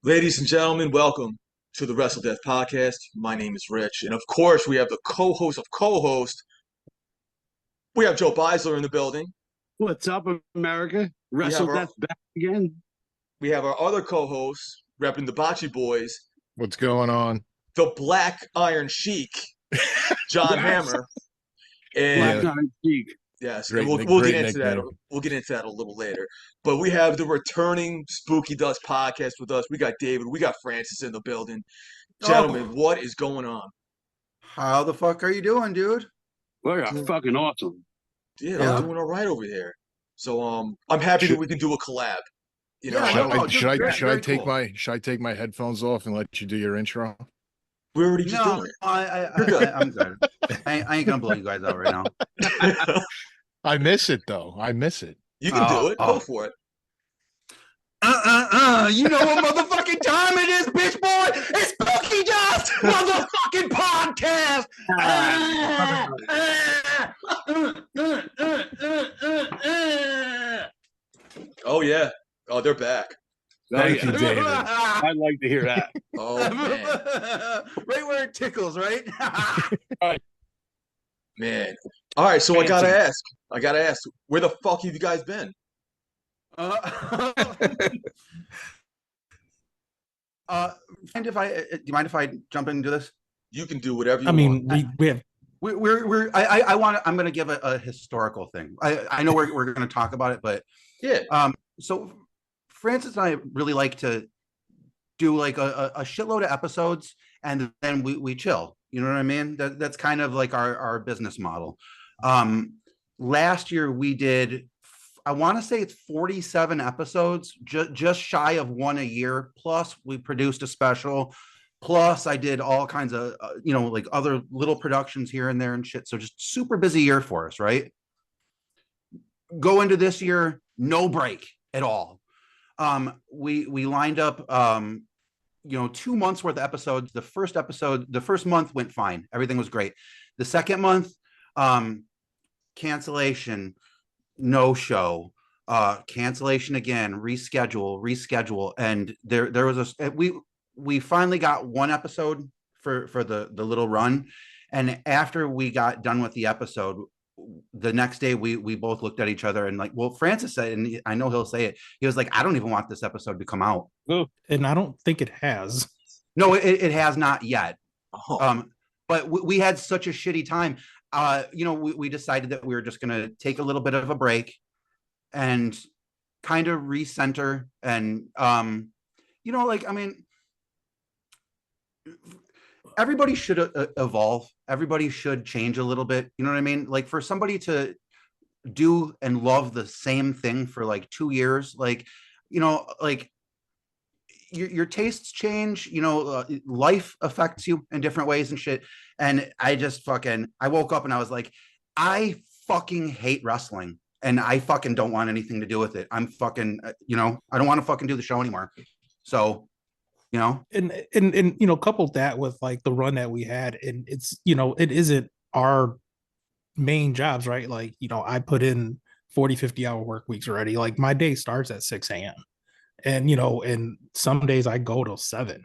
Ladies and gentlemen, welcome to the WrestleDeath podcast. My name is Rich, and of course, we have the co-host of co-host. We have Joe Beisler in the building. What's up, America? We have our WrestleDeath back again. we have our other co-host repping the Bocce Boys, What's going on? the Black Iron Sheik, John Yes. Hammer, Black and Iron Sheik. yes, Great and we'll nick- we'll great get into that. nickname. We'll get into that a little later. But we have the returning Spooky Dust podcast with us. We got David. We got Francis in the building. Gentlemen, what is going on? How the fuck are you doing, dude? We're fucking awesome. Yeah, Yeah. I'm doing all right over there. So I'm happy that we can do a collab. You know, Yeah, Should, no, I, dude, should, I, very- should I very take cool. my should I take my headphones off and let you do your intro? we're already just No, doing I'm good. I ain't gonna blow you guys out right now. it. I miss it though. I miss it. You can do it. Go Oh. for it. You know what motherfucking time it is, bitch boy? It's Spooky Dust motherfucking podcast. Oh yeah. Oh, they're back. Thank you, David. I'd like to hear that. Oh man, Right where it tickles, right? man. All right, so I gotta ask, where the fuck have you guys been? And if do you mind if I jump into this? You can do whatever you I want. mean, we have I'm going to give a historical thing. I know we're going to talk about it, but Yeah. so Francis and I really like to do like a shitload of episodes, and then we chill. You know what I mean? That's kind of like our business model. Last year we did, I want to say it's 47 episodes, just shy of one a year. Plus we produced a special. Plus I did all kinds of, like other little productions here and there and shit. So just super busy year for us, right? Go into this year, no break at all. We lined up, 2 months worth of episodes. The first month went fine. Everything was great. The second month, cancellation, no show, cancellation again, reschedule. And there was we finally got one episode for the little run. And after we got done with the episode, the next day we both looked at each other and like, well, Francis said, and I know he'll say it, he was like, I don't even want this episode to come out. and I don't think it has. No, it has not yet. Oh. But we had such a shitty time. We decided that we were just going to take a little bit of a break and kind of recenter. And, everybody should evolve. Everybody should change a little bit. You know what I mean? Like for somebody to do and love the same thing for like 2 years, your tastes change, life affects you in different ways and shit. And I woke up and I was like, I fucking hate wrestling and I fucking don't want anything to do with it. I'm fucking, I don't want to fucking do the show anymore. So, And coupled that with like the run that we had, and it's it isn't our main jobs, right? Like, I put in 40-50 hour work weeks already. Like my day starts at 6 a.m. and and some days I go till 7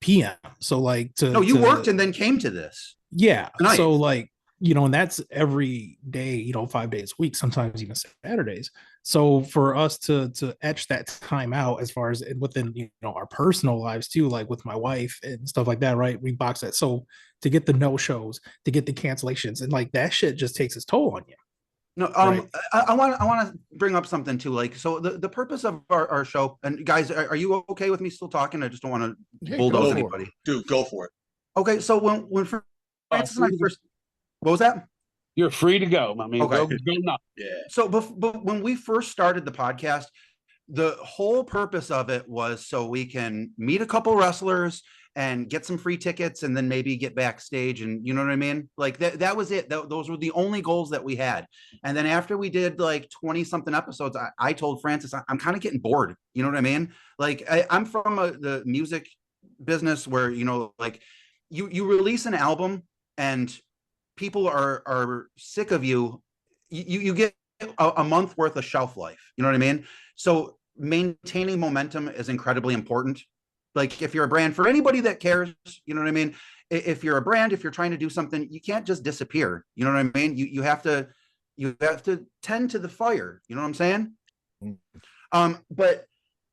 p.m. So like you worked and then came to this. Yeah. Nice. So like, and that's every day, 5 days a week, sometimes even Saturdays. So for us to etch that time out as far as within, our personal lives too, like with my wife and stuff like that, right? We box that. So to get the no shows, to get the cancellations, and like that shit just takes its toll on you. No, Right. I want to bring up something too. Like, so the purpose of our show, and guys, are you okay with me still talking? I just don't want to Yeah, bulldoze go for it. anybody. Dude, go for it. Okay, so when Francis and I first, what was that? You're free to go. I mean, Okay. go nuts. Yeah. So, but when we first started the podcast, the whole purpose of it was so we can meet a couple wrestlers and get some free tickets and then maybe get backstage. And you know what I mean? Like that was it. Those were the only goals that we had. And then after we did like 20 something episodes, I told Francis, I'm kind of getting bored. You know what I mean? Like I'm from the music business where, like you release an album and people are sick of you. You get a month worth of shelf life. You know what I mean? So maintaining momentum is incredibly important. Like if you're a brand, for anybody that cares, you know what I mean? If you're a brand, if you're trying to do something, you can't just disappear. You know what I mean? You have to tend to the fire. You know what I'm saying? But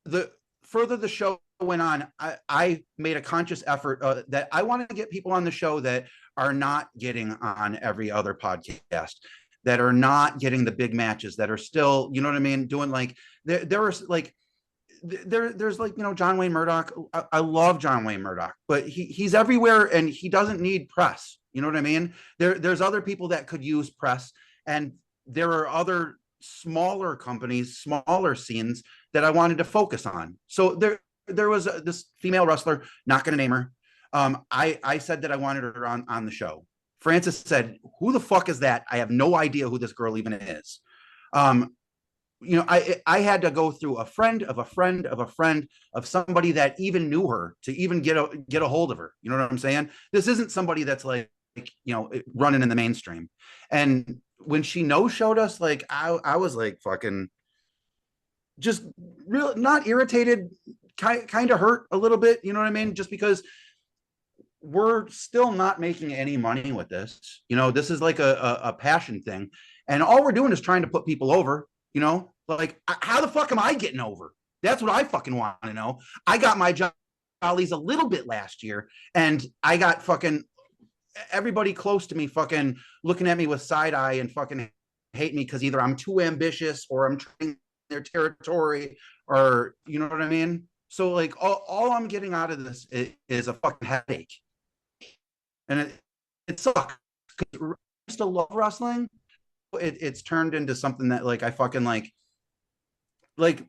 the further the show went on, I made a conscious effort that I wanted to get people on the show that are not getting on every other podcast, that are not getting the big matches, that are still, you know what I mean, doing like there was like there's like, you know, John Wayne Murdoch. I love John Wayne Murdoch, but he's everywhere and he doesn't need press. You know what I mean? There's other people that could use press, and there are other smaller companies, smaller scenes that I wanted to focus on. So there was this female wrestler, not going to name her. I said that I wanted her on the show. Francis said, "Who the fuck is that? I have no idea who this girl even is." You know, I had to go through a friend of a friend of a friend of somebody that even knew her to even get a hold of her. You know what I'm saying? This isn't somebody that's like, you know, running in the mainstream. And when she no-showed us, like I was like fucking just real, not irritated, kind of hurt a little bit. You know what I mean? Just because we're still not making any money with this. You know, this is like a passion thing, and all we're doing is trying to put people over. You know, like how the fuck am I getting over? That's what I fucking want to know. I got my jollies a little bit last year, and I got fucking everybody close to me fucking looking at me with side eye and fucking hate me because either I'm too ambitious or I'm trying their territory, or you know what I mean? So like all I'm getting out of this is a fucking headache. And it sucks because I still love wrestling. It's turned into something that like I fucking like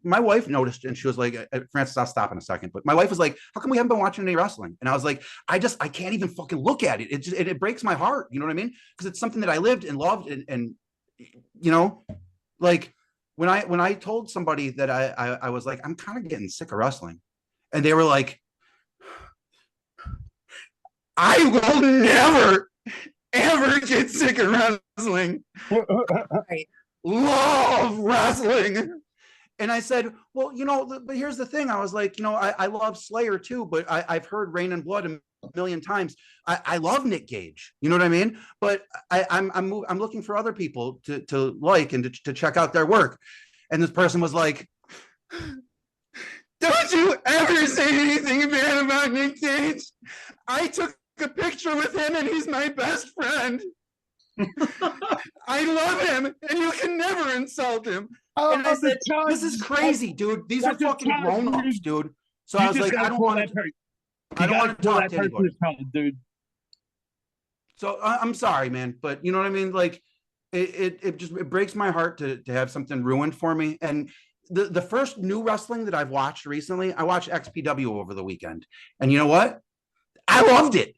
my wife noticed, and she was like, Francis, I'll stop in a second, but my wife was like, how come we haven't been watching any wrestling? And I was like, I can't even fucking look at it. It breaks my heart. You know what I mean? Because it's something that I lived and loved, and you know, like when I told somebody that I was like, I'm kind of getting sick of wrestling, and they were like, I will never ever get sick of wrestling. I love wrestling. And I said, well, you know, but here's the thing. I was like, you know, I love Slayer too, but I've heard Rain and Blood a million times. I love Nick Gage. You know what I mean? But I'm looking for other people to like and to check out their work. And this person was like, don't you ever say anything bad about Nick Gage. I took a picture with him and he's my best friend. I love him and you can never insult him. And I said, this is crazy, dude. These are fucking grown-ups, dude. So I was like, I don't want to talk to anybody. Dude. So I'm sorry, man, but you know what I mean? Like it just breaks my heart to have something ruined for me. And the first new wrestling that I've watched recently, I watched XPW over the weekend. And you know what? I loved it.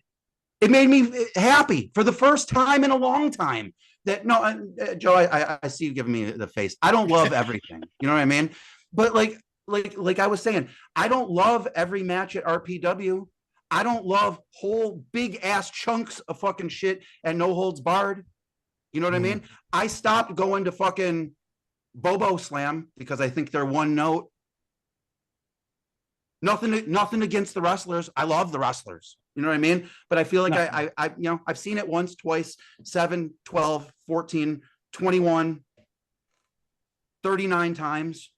It made me happy for the first time in a long time. That no, Joe, I see you giving me the face. I don't love everything. You know what I mean? But like I was saying, I don't love every match at RPW. I don't love whole big ass chunks of fucking shit and no holds barred. You know what I mean? I stopped going to fucking Bobo Slam because I think they're one note. Nothing against the wrestlers. I love the wrestlers. You know what I mean? But I feel like I you know, I've seen it once, twice, 7, 12, 14, 21, 39 times.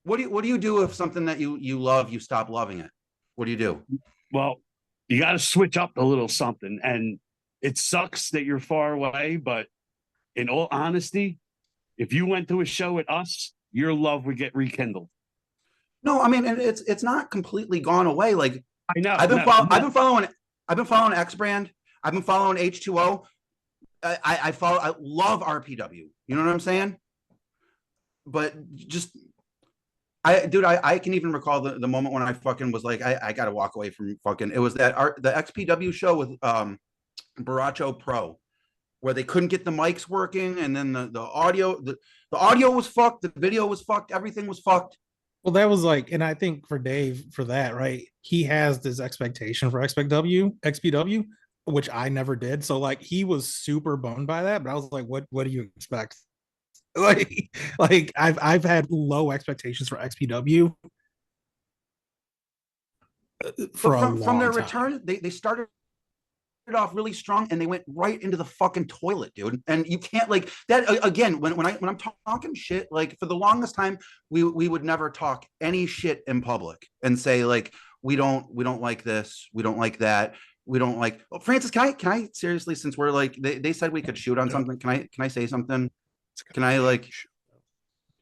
What do you do if something that you love, you stop loving it? What do you do? Well, you got to switch up a little something. And it sucks that you're far away, but in all honesty, if you went to a show with us, your love would get rekindled. No, I mean, it's not completely gone away. Like I know I've been following X Brand. I've been following H2O. I love RPW. You know what I'm saying? But just I can even recall the moment when I fucking was like, I gotta walk away from fucking. It was that the XPW show with Baracho Pro, where they couldn't get the mics working, and then the audio the audio was fucked, the video was fucked, everything was fucked. Well, that was like, and I think for Dave, for that, right? He has this expectation for XPW, which I never did. So like, he was super bummed by that. But I was like, what do you expect? Like I've had low expectations for XPW, for a long from their time. return, they started off really strong and they went right into the fucking toilet, dude. And you can't like that again. When I'm talking shit, like for the longest time, we would never talk any shit in public and say like we don't like this, we don't like that, we don't like. Oh, Francis, can I seriously, since we're like they said we could shoot on something, can I say something? Can I like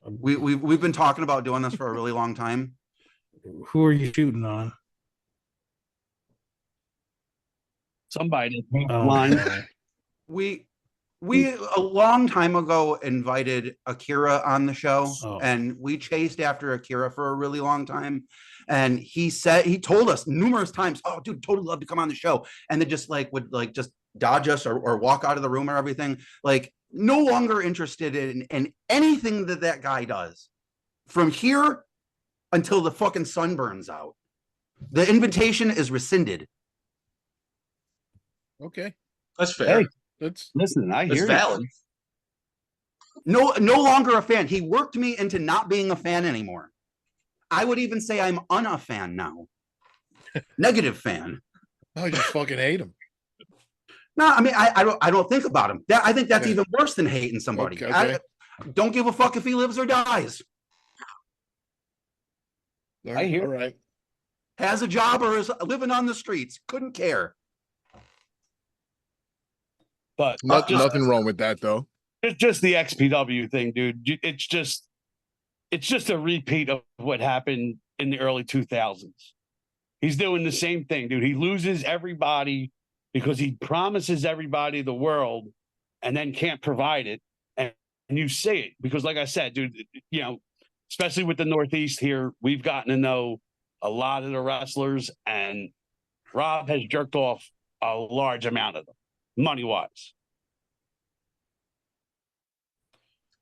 we've been talking about doing this for a really long time. Who are you shooting on? Somebody Oh, line. okay. We a long time ago invited Akira on the show, and we chased after Akira for a really long time. And he told us numerous times, "Oh, dude, totally love to come on the show," and then just like would like just dodge us or walk out of the room or everything. Like no longer interested in anything that guy does from here until the fucking sun burns out. The invitation is rescinded. Okay. That's fair. Hey, That's listen, I That's hear valid. you. No longer a fan. He worked me into not being a fan anymore. I would even say I'm a fan now. Negative fan. oh, you just fucking hate him. No, I mean I don't think about him. I think that's Okay. even worse than hating somebody. Okay. I don't give a fuck if he lives or dies. I hear. All right. Has a job or is living on the streets. Couldn't care. But Nothing wrong with that though. it's just the XPW thing, dude. It's just a repeat of what happened in the early 2000s. He's doing the same thing, dude. He loses everybody because he promises everybody the world and then can't provide it. And you see it because, like I said, dude, you know, especially with the Northeast here, we've gotten to know a lot of the wrestlers, and Rob has jerked off a large amount of them, money-wise.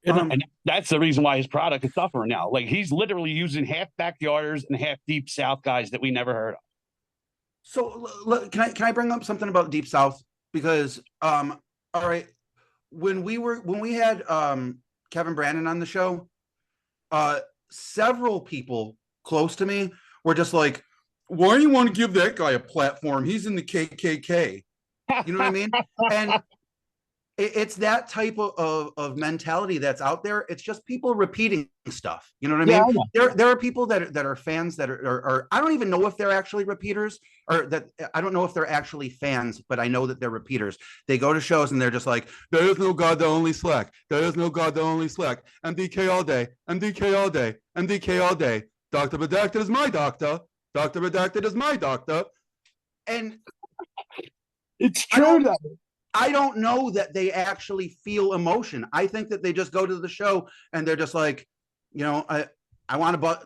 And that's the reason why his product is suffering now. Like he's literally using half backyarders and half deep South guys that we never heard of. So can I bring up something about Deep South? Because all right, when we had Kevin Brandon on the show, several people close to me were just like, why do you want to give that guy a platform? He's in the KKK. You know what I mean? And it's that type of mentality that's out there. It's just people repeating stuff. You know what I mean? There are people that are fans that are I don't even know if they're actually repeaters, or that I don't know if they're actually fans, but I know that they're repeaters. They go to shows and they're just like, there is no God that only Slack. There is no God that only Slack. MDK all day. MDK all day. MDK all day. Dr. Redacted is my doctor. Dr. Redacted is my doctor. And It's true, though. I don't know that they actually feel emotion. I think that they just go to the show and they're just like, you know, I want to, but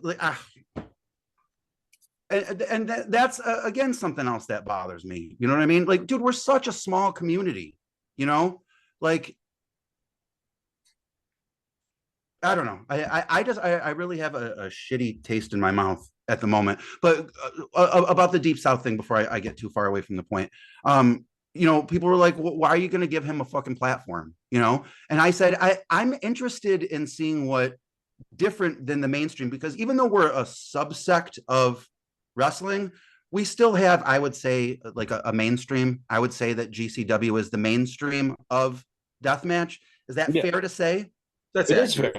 and that's again something else that bothers me. You know what I mean? Like, dude, we're such a small community. You know, like I don't know. I really have a shitty taste in my mouth at the moment. But about the Deep South thing, before I get too far away from the point, you know, people were like, well, why are you going to give him a fucking platform? You know? And I said, I'm interested in seeing what different than the mainstream, because even though we're a subsect of wrestling, we still have, I would say, like a mainstream. I would say that GCW is the mainstream of deathmatch. Is that fair to say? That's fair.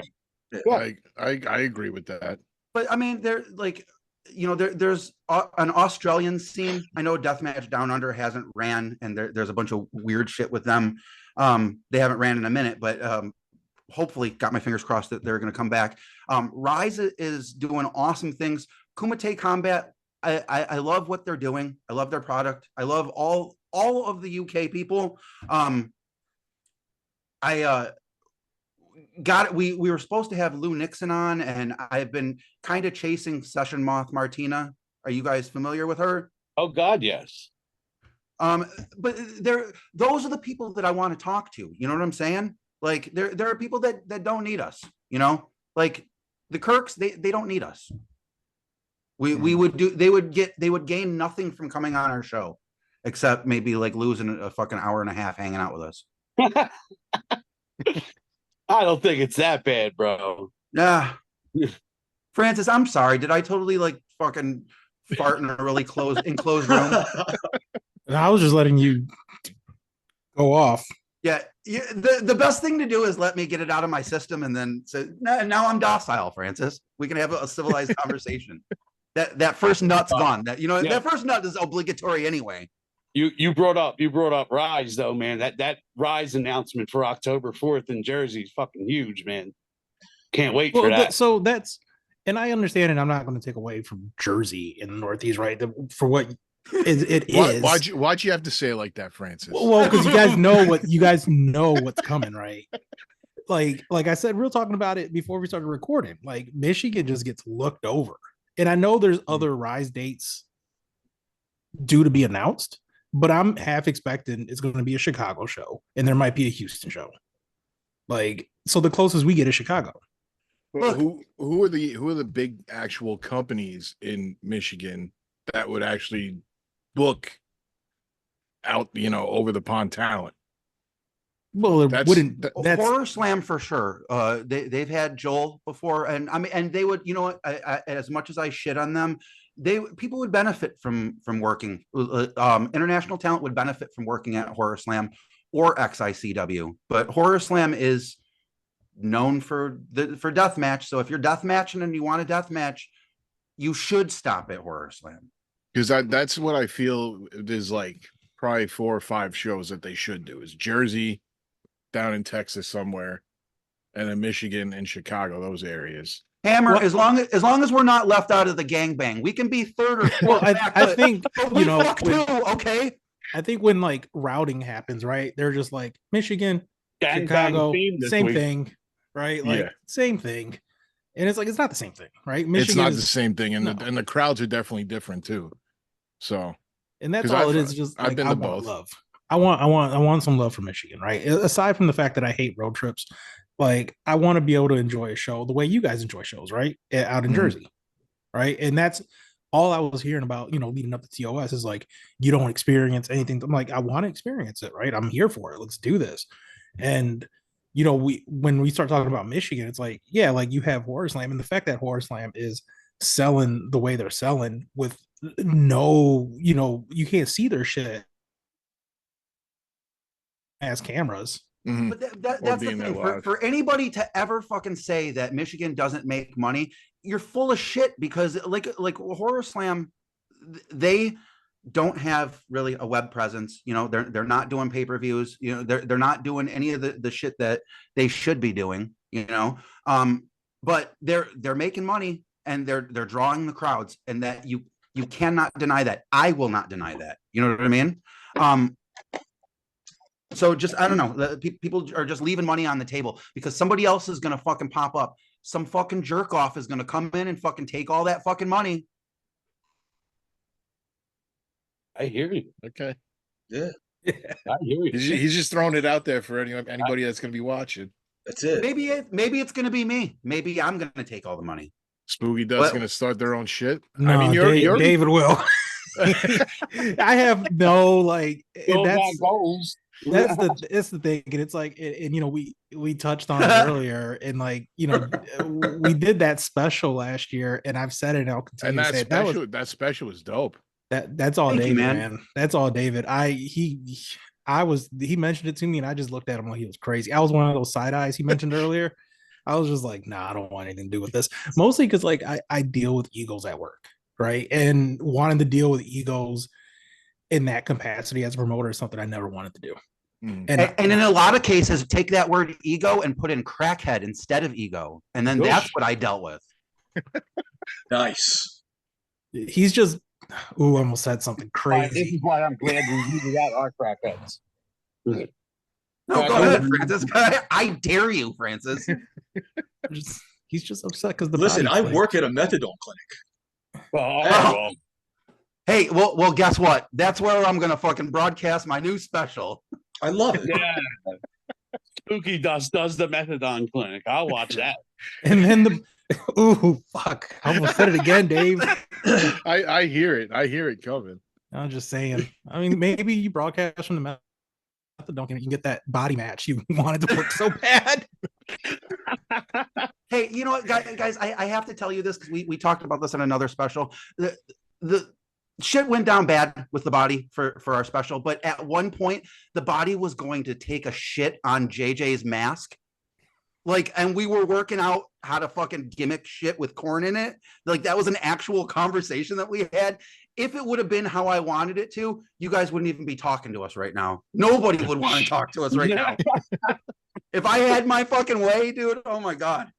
Yeah. I agree with that. But I mean, they're like, you know, there's an Australian scene. I know Deathmatch Down Under hasn't ran, and there's a bunch of weird shit with them. They haven't ran in a minute, but hopefully, got my fingers crossed that they're going to come back. Rise is doing awesome things. Kumite Combat, I love what they're doing. I love their product. I love all of the UK people. We were supposed to have Lou Nixon on, and I've been kind of chasing Session Moth Martina. Are you guys familiar with her? Oh God, yes. But those are the people that I want to talk to. You know what I'm saying? Like there are people that don't need us. You know, like the Kirks, they don't need us. They would gain nothing from coming on our show, except maybe like losing a fucking hour and a half hanging out with us. I don't think it's that bad, bro. Yeah. Francis, I'm sorry. Did I totally like fucking fart in a really enclosed room. And I was just letting you go off. Yeah, the best thing to do is let me get it out of my system and then say, now I'm docile, Francis. We can have a civilized conversation. That first nut's gone. That first nut is obligatory anyway. You brought up Rise though, man. That Rise announcement for October 4th in Jersey is fucking huge, man. Can't wait for that. So that's, and I understand, and I'm not going to take away from Jersey in the Northeast, right? For what it is. Why'd you have to say it like that, Francis? Well, because you guys know what's coming, right? Like I said, we were talking about it before we started recording. Like Michigan just gets looked over, and I know there's other Rise dates due to be announced, but I'm half expecting it's going to be a Chicago show, and there might be a Houston show. Like, so the closest we get is Chicago. Look, who are the big actual companies in Michigan that would actually book out, over the pond talent? Well, it wouldn't. That's Horror Slam for sure. They've had Joel before, and I mean, and they would, I, as much as I shit on them, people would benefit from working. International talent would benefit from working at Horror Slam or XICW, but Horror Slam is known for death match. So if you're death matching and you want a death match, you should stop at Horror Slam. Because that's what I feel. There's like probably 4 or 5 shows that they should do. Is Jersey, down in Texas somewhere, and then Michigan and Chicago, those areas. Hammer, as long as we're not left out of the gangbang, we can be third or fourth. Well, I think okay. I think when like routing happens, right? They're just like Michigan, Chicago, same thing, right? Like same thing, and it's like it's not the same thing, right? Michigan it's not the same thing, and the crowds are definitely different too. So, and that's all it is. Just like, I've been to both. Love. I want some love for Michigan, right? Aside from the fact that I hate road trips, like I want to be able to enjoy a show the way you guys enjoy shows, right? Out in Jersey, right? And that's all I was hearing about, leading up to TOS is like, you don't experience anything. I'm like, I want to experience it, right? I'm here for it. Let's do this. And, when we start talking about Michigan, it's like, yeah, like you have Horror Slam, and the fact that Horror Slam is selling the way they're selling with no, you can't see their shit as cameras. Mm-hmm. But that's the thing. For anybody to ever fucking say that Michigan doesn't make money, you're full of shit, because like Horror Slam, they don't have really a web presence. They're not doing pay-per-views. They're not doing any of the shit that they should be doing. But they're making money, and they're drawing the crowds, and that you cannot deny that. I will not deny that. You know what I mean? So just, I don't know, people are just leaving money on the table because somebody else is going to fucking pop up. Some fucking jerk off is going to come in and fucking take all that fucking money. I hear you. Okay. Yeah. I hear you. He's just throwing it out there for anybody that's going to be watching. That's it. Maybe it's going to be me. Maybe I'm going to take all the money. Spooky Dust's going to start their own shit. No, I mean, you're David will. I have no goals. That's the thing, and it's like, and we touched on it earlier, and like we did that special last year, and I've said it, and I'll continue to say it. That special was dope. That's all, David, man. That's all, David. He mentioned it to me, and I just looked at him like he was crazy. I was one of those side eyes he mentioned earlier. I was just like, nah, I don't want anything to do with this. Mostly because like I deal with egos at work, right? And wanting to deal with egos in that capacity as a promoter is something I never wanted to do. And in a lot of cases, take that word ego and put in crackhead instead of ego. And then that's what I dealt with. Nice. He's just, almost said something crazy. This is why I'm glad we weeded out our crackheads. No, go ahead, Francis. I dare you, Francis. He's just upset because Listen, I work at a methadone clinic. Well, hey, well, guess what? That's where I'm gonna fucking broadcast my new special. I love it. Yeah. Spooky Dust does the methadone clinic. I'll watch that. And then fuck. I almost said it again, Dave. I hear it. I hear it coming. I'm just saying. I mean, maybe you broadcast from the methadone, you can get that body match you wanted to book so bad. Hey, you know what, guys? I have to tell you this because we talked about this in another special. the shit went down bad with the body for our special, but at one point the body was going to take a shit on JJ's mask. Like, and we were working out how to fucking gimmick shit with corn in it. Like, that was an actual conversation that we had. If it would have been how I wanted it to, you guys wouldn't even be talking to us right now. Nobody would want to talk to us right now. If I had my fucking way, dude, oh my God.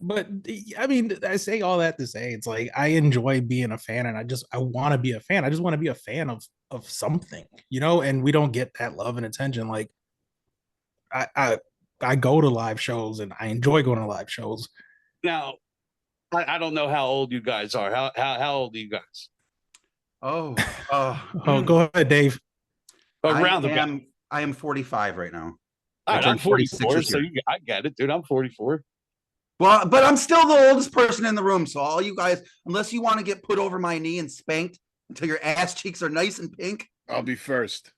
But I mean, I say all that to say it's like I enjoy being a fan, and I want to be a fan. I just want to be a fan of something, you know, and we don't get that love and attention. Like I go to live shows and I enjoy going to live shows. Now, I don't know how old you guys are. How old are you guys? Oh, Go ahead, Dave. Around I am 45 right now. All right, I'm 44, so year. I get it, dude. I'm 44. Well, but I'm still the oldest person in the room. So all you guys, unless you want to get put over my knee and spanked until your ass cheeks are nice and pink, I'll be first.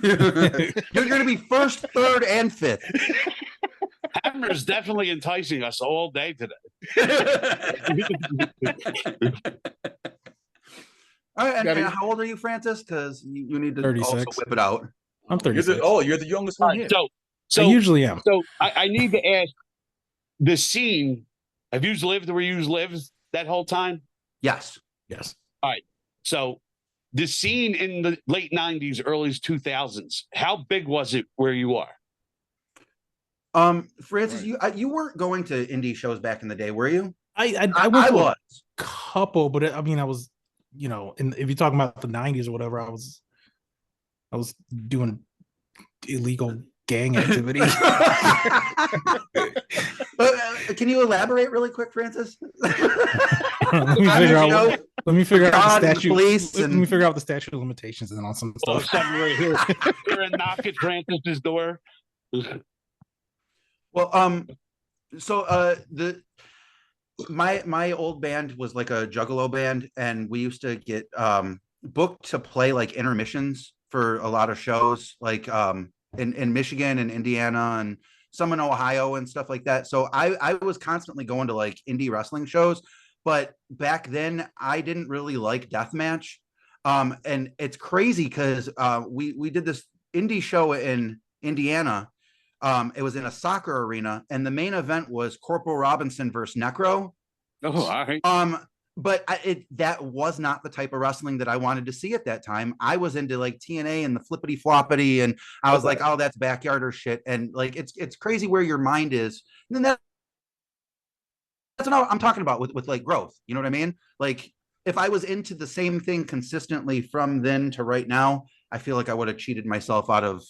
you're going to be first, third, and fifth. Hammer's definitely enticing us all day today. All right, and how old are you, Francis? Because you need to 36. also whip it out. I'm 36. You're the youngest one here. So I usually am. So I need to ask, the scene, have you lived where you lived that whole time? Yes. All right. So the scene in the late 90s, early 2000s, how big was it where you are? Francis, you weren't going to indie shows back in the day, were you? I went to was a couple, but I mean, I was, you know, and if you're talking about the 90s or whatever, I was doing illegal gang activity. Can you elaborate really quick, Francis? Let me figure out the statute. Let me figure out the statute of limitations and on some stuff. Right here. You're a knock at Francis's door. Well, so my old band was like a juggalo band, and we used to get booked to play like intermissions for a lot of shows, like in Michigan and Indiana and some in Ohio and stuff like that. So I was constantly going to like indie wrestling shows, but back then I didn't really like deathmatch. And it's crazy because we did this indie show in Indiana. It was in a soccer arena, and the main event was Corporal Robinson versus Necro. Oh, all right. But that was not the type of wrestling that I wanted to see at that time. I was into like TNA and the flippity floppity, and I was like, oh, that's backyarder shit. And like, it's crazy where your mind is. And then that's what I'm talking about with like growth. You know what I mean? Like, if I was into the same thing consistently from then to right now, I feel like I would have cheated myself out of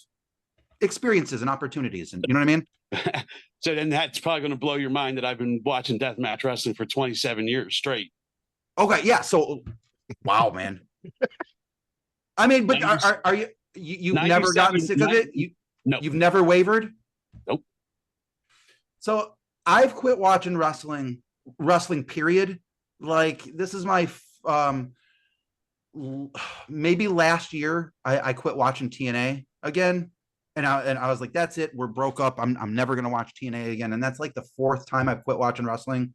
experiences and opportunities. And you know what I mean? So then that's probably going to blow your mind that I've been watching deathmatch wrestling for 27 years straight. Okay, yeah. So, wow, man. I mean, but are you've never gotten sick of it? No. You've never wavered? Nope. So I've quit watching wrestling, period. Like, this is my maybe last year I quit watching TNA again. And I was like, that's it. We're broke up. I'm never gonna watch TNA again. And that's like the fourth time I've quit watching wrestling.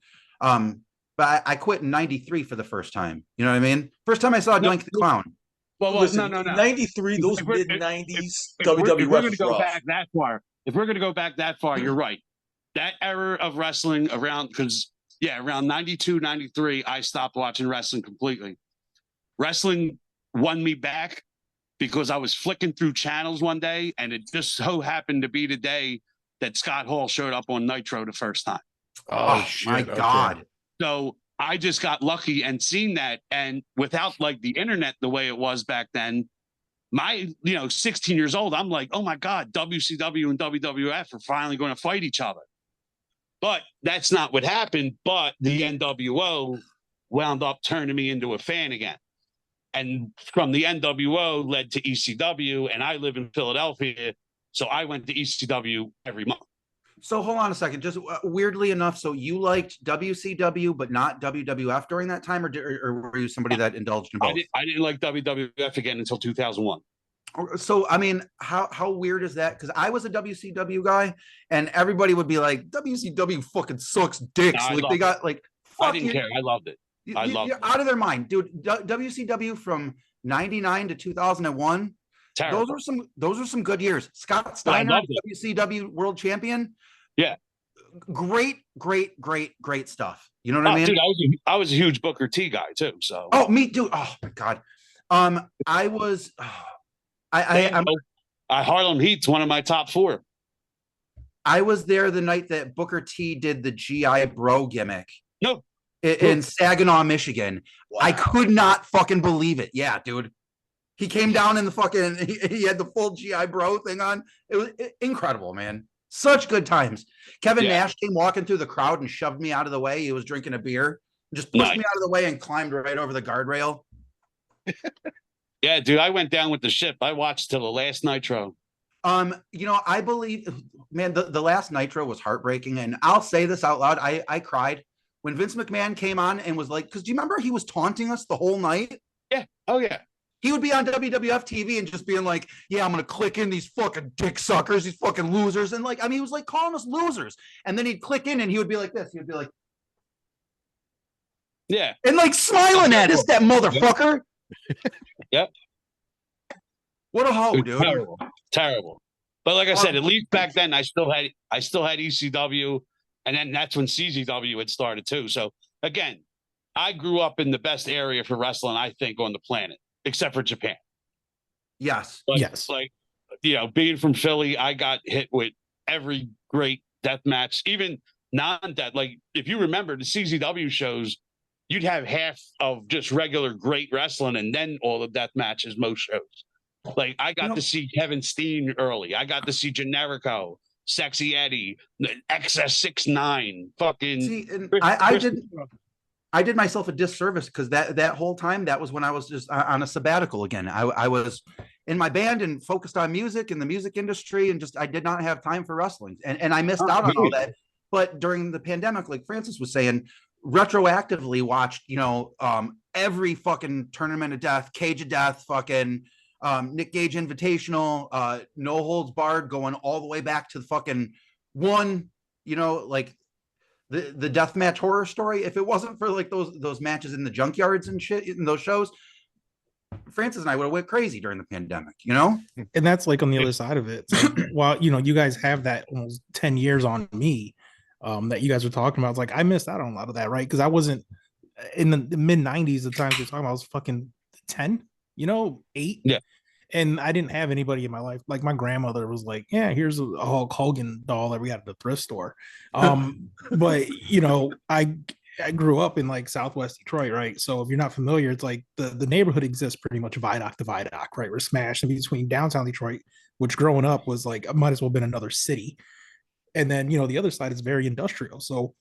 But I quit in '93 for the first time. You know what I mean? First time I saw Doink the Clown. Well, listen, no. 93, those mid 90s WWF. If we're going to go rough. back that far, you're right. That era of wrestling around, because around 92, 93, I stopped watching wrestling completely. Wrestling won me back because I was flicking through channels one day, and it just so happened to be the day that Scott Hall showed up on Nitro the first time. Oh shit, my God. So I just got lucky and seen that. And without like the internet the way it was back then, my, 16 years old, I'm like, oh my God, WCW and WWF are finally going to fight each other. But that's not what happened. But the NWO wound up turning me into a fan again. And from the NWO led to ECW, and I live in Philadelphia. So I went to ECW every month. So hold on a second. Just weirdly enough, so you liked WCW but not WWF during that time, or were you somebody that indulged in both? I didn't like WWF again until 2001. So I mean, how weird is that? Because I was a WCW guy, and everybody would be like, WCW fucking sucks dicks. No, like they got like, fuck I didn't care. I loved it. You're out of their mind, dude. WCW from 99 to 2001. Terrible. Those are some good years. Scott Steiner, WCW world champion. Yeah. Great stuff. You know what I mean? Dude, I was a huge Booker T guy too. So me, dude. Oh my God. I was Harlem Heat's one of my top 4. I was there the night that Booker T did the GI Bro gimmick. No. In Saginaw, Michigan. Wow. I could not fucking believe it. Yeah, dude. He came down in the fucking, he had the full GI Bro thing on. It was incredible, man. Such good times. Kevin Nash came walking through the crowd and shoved me out of the way. He was drinking a beer, just pushed me out of the way and climbed right over the guardrail. Yeah, dude, I went down with the ship. I watched till the last Nitro. I believe, man, the last Nitro was heartbreaking. And I'll say this out loud. I cried when Vince McMahon came on and was like, because do you remember he was taunting us the whole night? Yeah. Oh, yeah. He would be on WWF TV and just being like, yeah, I'm going to click in these fucking dick suckers, these fucking losers. And like, I mean, he was like calling us losers. And then he'd click in and he would be like this. He would be like, yeah. And like smiling at us, that motherfucker. Yep. What a hoe, dude. Terrible. But like I said, at least back then I still had ECW, and then that's when CZW had started too. So again, I grew up in the best area for wrestling, I think, on the planet, except for Japan. Yes. But yes. Like, being from Philly, I got hit with every great death match, even non-death. Like, if you remember the CZW shows, you'd have half of just regular great wrestling and then all the death matches, most shows. Like, I got to see Kevin Steen early. I got to see Generico, Sexy Eddie, XS69, fucking. See, and I did myself a disservice because that whole time, that was when I was just on a sabbatical again. I was in my band and focused on music and the music industry, and just I did not have time for wrestling, and I missed out on all that. But during the pandemic, like Francis was saying, retroactively watched every fucking Tournament of Death, Cage of Death, fucking Nick Gage Invitational, No Holds Barred, going all the way back to the fucking one, like the deathmatch horror story. If it wasn't for like those matches in the junkyards and shit in those shows, Francis and I would have went crazy during the pandemic, And that's like on the other side of it. So, while you guys have that almost 10 years on me, that you guys were talking about, it's like I missed out on a lot of that, right? Because I wasn't in the mid 90s. The times we're talking about, I was fucking 10, 8. Yeah. And I didn't have anybody in my life. Like my grandmother was like, yeah, here's a Hulk Hogan doll that we got at the thrift store. But I grew up in like Southwest Detroit, right? So if you're not familiar, it's like the neighborhood exists pretty much Vidoc to Vidoc, right? We're smashed in between downtown Detroit, which growing up was like, it might as well have been another city. And then, the other side is very industrial. So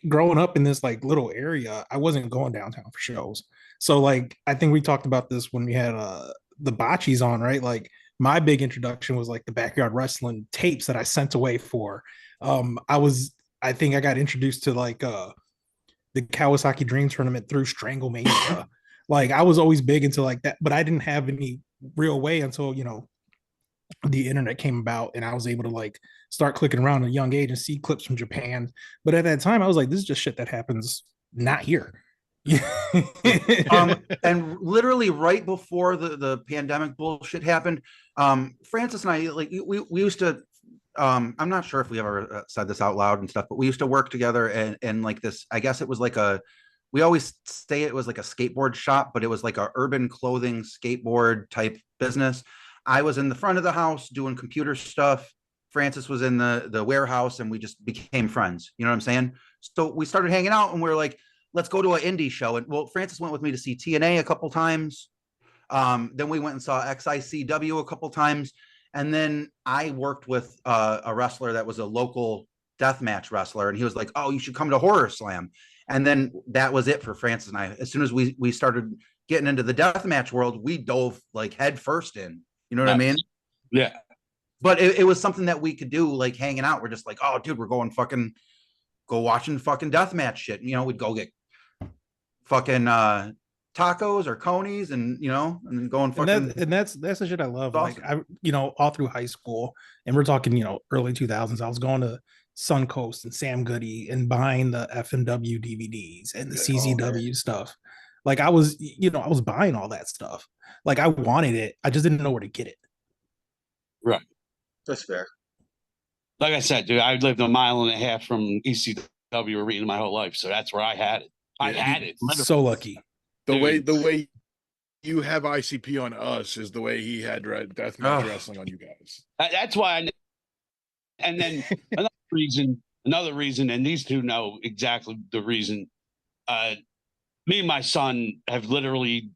growing up in this like little area, I wasn't going downtown for shows. So like, I think we talked about this when we had the botchies on, right? Like my big introduction was like the backyard wrestling tapes that I sent away for. I think I got introduced to like the Kawasaki Dream Tournament through Stranglemania. Like I was always big into like that, but I didn't have any real way until, the internet came about and I was able to like start clicking around at a young age and see clips from Japan. But at that time I was like, this is just shit that happens not here. And literally right before the pandemic bullshit happened, Francis and I, like we used to, I'm not sure if we ever said this out loud and stuff, but we used to work together and like this, I guess it was like we always say it was like a skateboard shop, but it was like a urban clothing skateboard type business. I was in the front of the house doing computer stuff. Francis was in the warehouse, and we just became friends. You know what I'm saying? So we started hanging out, and we were like, let's go to an indie show. And well, Francis went with me to see TNA a couple times. Then we went and saw XICW a couple times. And then I worked with a wrestler that was a local deathmatch wrestler. And he was like, oh, you should come to Horror Slam. And then that was it for Francis and I. As soon as we started getting into the deathmatch world, we dove like head first in. You know what I mean? Yeah. But it was something that we could do, like hanging out. We're just like, oh, dude, we're going go watching fucking deathmatch shit. We'd go get fucking tacos or conies and and then going fucking and that's the shit I love. Awesome. Like I all through high school, and we're talking early 2000s, I was going to Suncoast and Sam Goody and buying the FNW DVDs and the CZW stuff. Like I was, I was buying all that stuff. Like I wanted it. I just didn't know where to get it. Right. That's fair. Like I said, dude, I lived 1.5 miles from ECW arena my whole life, so that's where I had it. I had it. Literally. So lucky. The way you have ICP on us is the way he had Deathmatch Wrestling on you guys. That's why. And then another reason, and these two know exactly the reason. Me and my son have literally,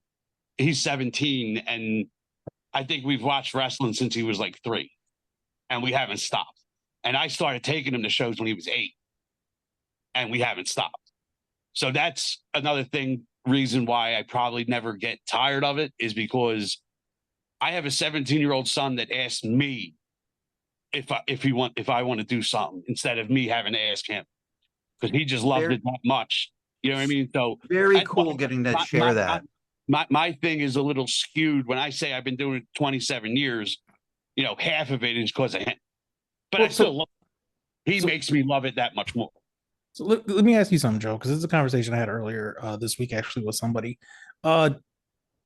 he's 17, and I think we've watched wrestling since he was like 3, and we haven't stopped. And I started taking him to shows when he was 8, and we haven't stopped. So that's another reason why I probably never get tired of it, is because I have a 17-year-old son that asks me if I want to do something instead of me having to ask him, because he just loved it that much. You know what I mean? So very cool getting to share that. My thing is a little skewed when I say I've been doing it 27 years. Half of it is because of him, but I still love it. He makes me love it that much more. So let me ask you something, Joe, because this is a conversation I had earlier this week actually with somebody.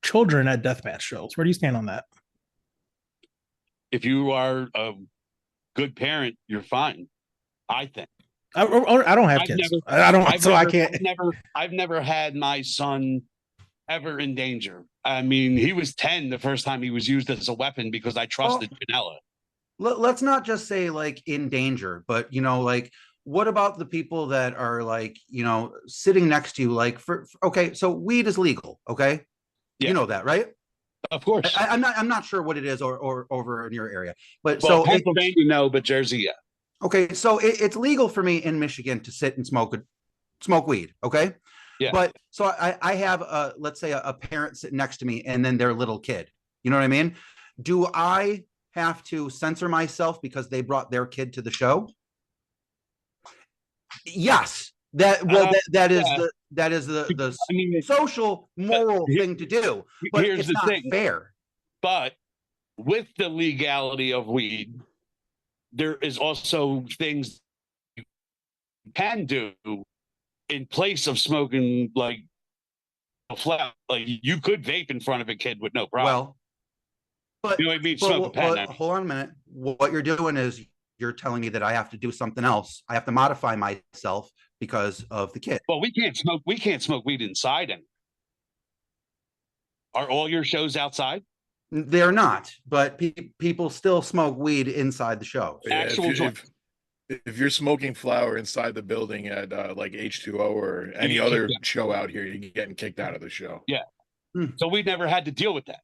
Children at deathmatch shows, where do you stand on that? If you are a good parent, you're fine, I think. I don't have kids. I've never had my son ever in danger. I mean, he was 10 the first time he was used as a weapon because I trusted Janela. Let's not just say like in danger, but like what about the people that are like, sitting next to you, like okay, so weed is legal, okay? Yeah. You know that, right? Of course. I'm not sure what it is or over in your area, but well, so Pennsylvania, but Jersey, yeah. Okay, so it's legal for me in Michigan to sit and smoke weed, okay? Yeah. But so I have let's say a parent sitting next to me and then their little kid. You know what I mean? Do I have to censor myself because they brought their kid to the show? Yes. That is the social moral thing to do. But it's not fair. But with the legality of weed, there is also things you can do in place of smoking, like a flower. Like you could vape in front of a kid with no problem. Well, but you know what I mean? Hold on a minute. What you're doing is you're telling me that I have to do something else. I have to modify myself because of the kid. Well, we can't smoke weed inside. Are all your shows outside? They're not, but people still smoke weed inside the show. If you're smoking flower inside the building at like H2O or any other show out here, you're getting kicked out of the show. Yeah. So we never had to deal with that.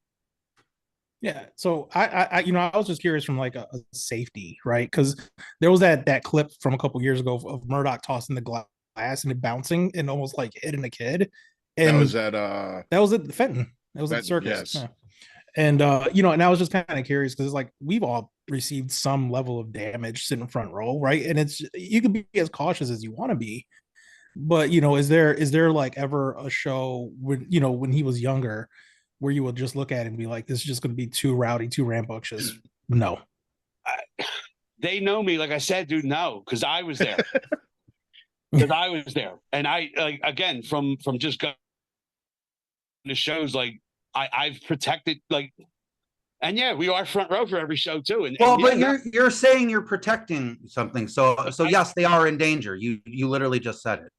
Yeah. So I was just curious from like a safety, right? Because there was that clip from a couple years ago of Murdoch tossing the glass and it bouncing and almost like hitting a kid. And that was at Fenton. That was at the circus. Yes. Yeah. And and I was just kind of curious because it's like we've all received some level of damage sitting front row, right? And it's you can be as cautious as you want to be, but is there like ever a show when he was younger where you would just look at it and be like, this is just going to be too rowdy, too rambunctious? No. They know me, like I said, dude. No, because I was there. And I like again from just going to shows like. I've protected and yeah, we are front row for every show too. But you're saying you're protecting something, so yes, they are in danger. You literally just said it.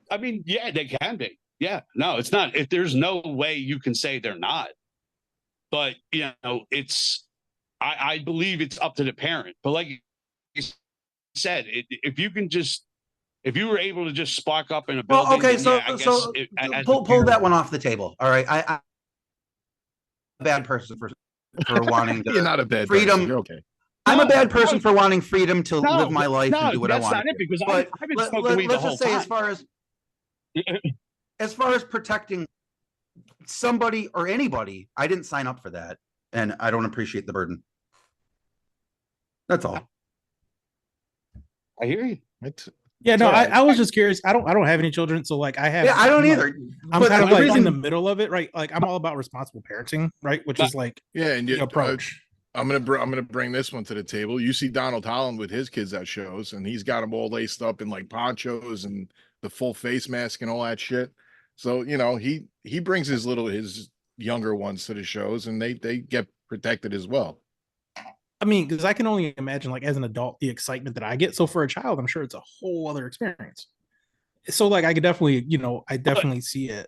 I mean, yeah, they can be. Yeah, no, it's not. If there's no way you can say they're not, but it's. I believe it's up to the parent. But like you said, if you were able to just spark up in a building, okay, so pull that one off the table. All right, I bad person for wanting to you're not a bad freedom. Person. You're okay. I'm a bad person for wanting freedom to live my life and do what I want. That's not it, because I've been smoking weed the whole time. As far as protecting somebody or anybody, I didn't sign up for that, and I don't appreciate the burden. That's all. I hear you. Yeah, no, I was just curious. I don't have any children, so like I have. Yeah, I don't either. I'm kind of like in the middle of it, right? Like I'm all about responsible parenting, right? Which is like and your approach. I'm gonna bring this one to the table. You see Donald Holland with his kids at shows, and he's got them all laced up in like ponchos and the full face mask and all that shit. So he brings his younger ones to the shows, and they get protected as well. I mean, because I can only imagine, like, as an adult, the excitement that I get. So for a child, I'm sure it's a whole other experience. So like, I could definitely, I definitely see it.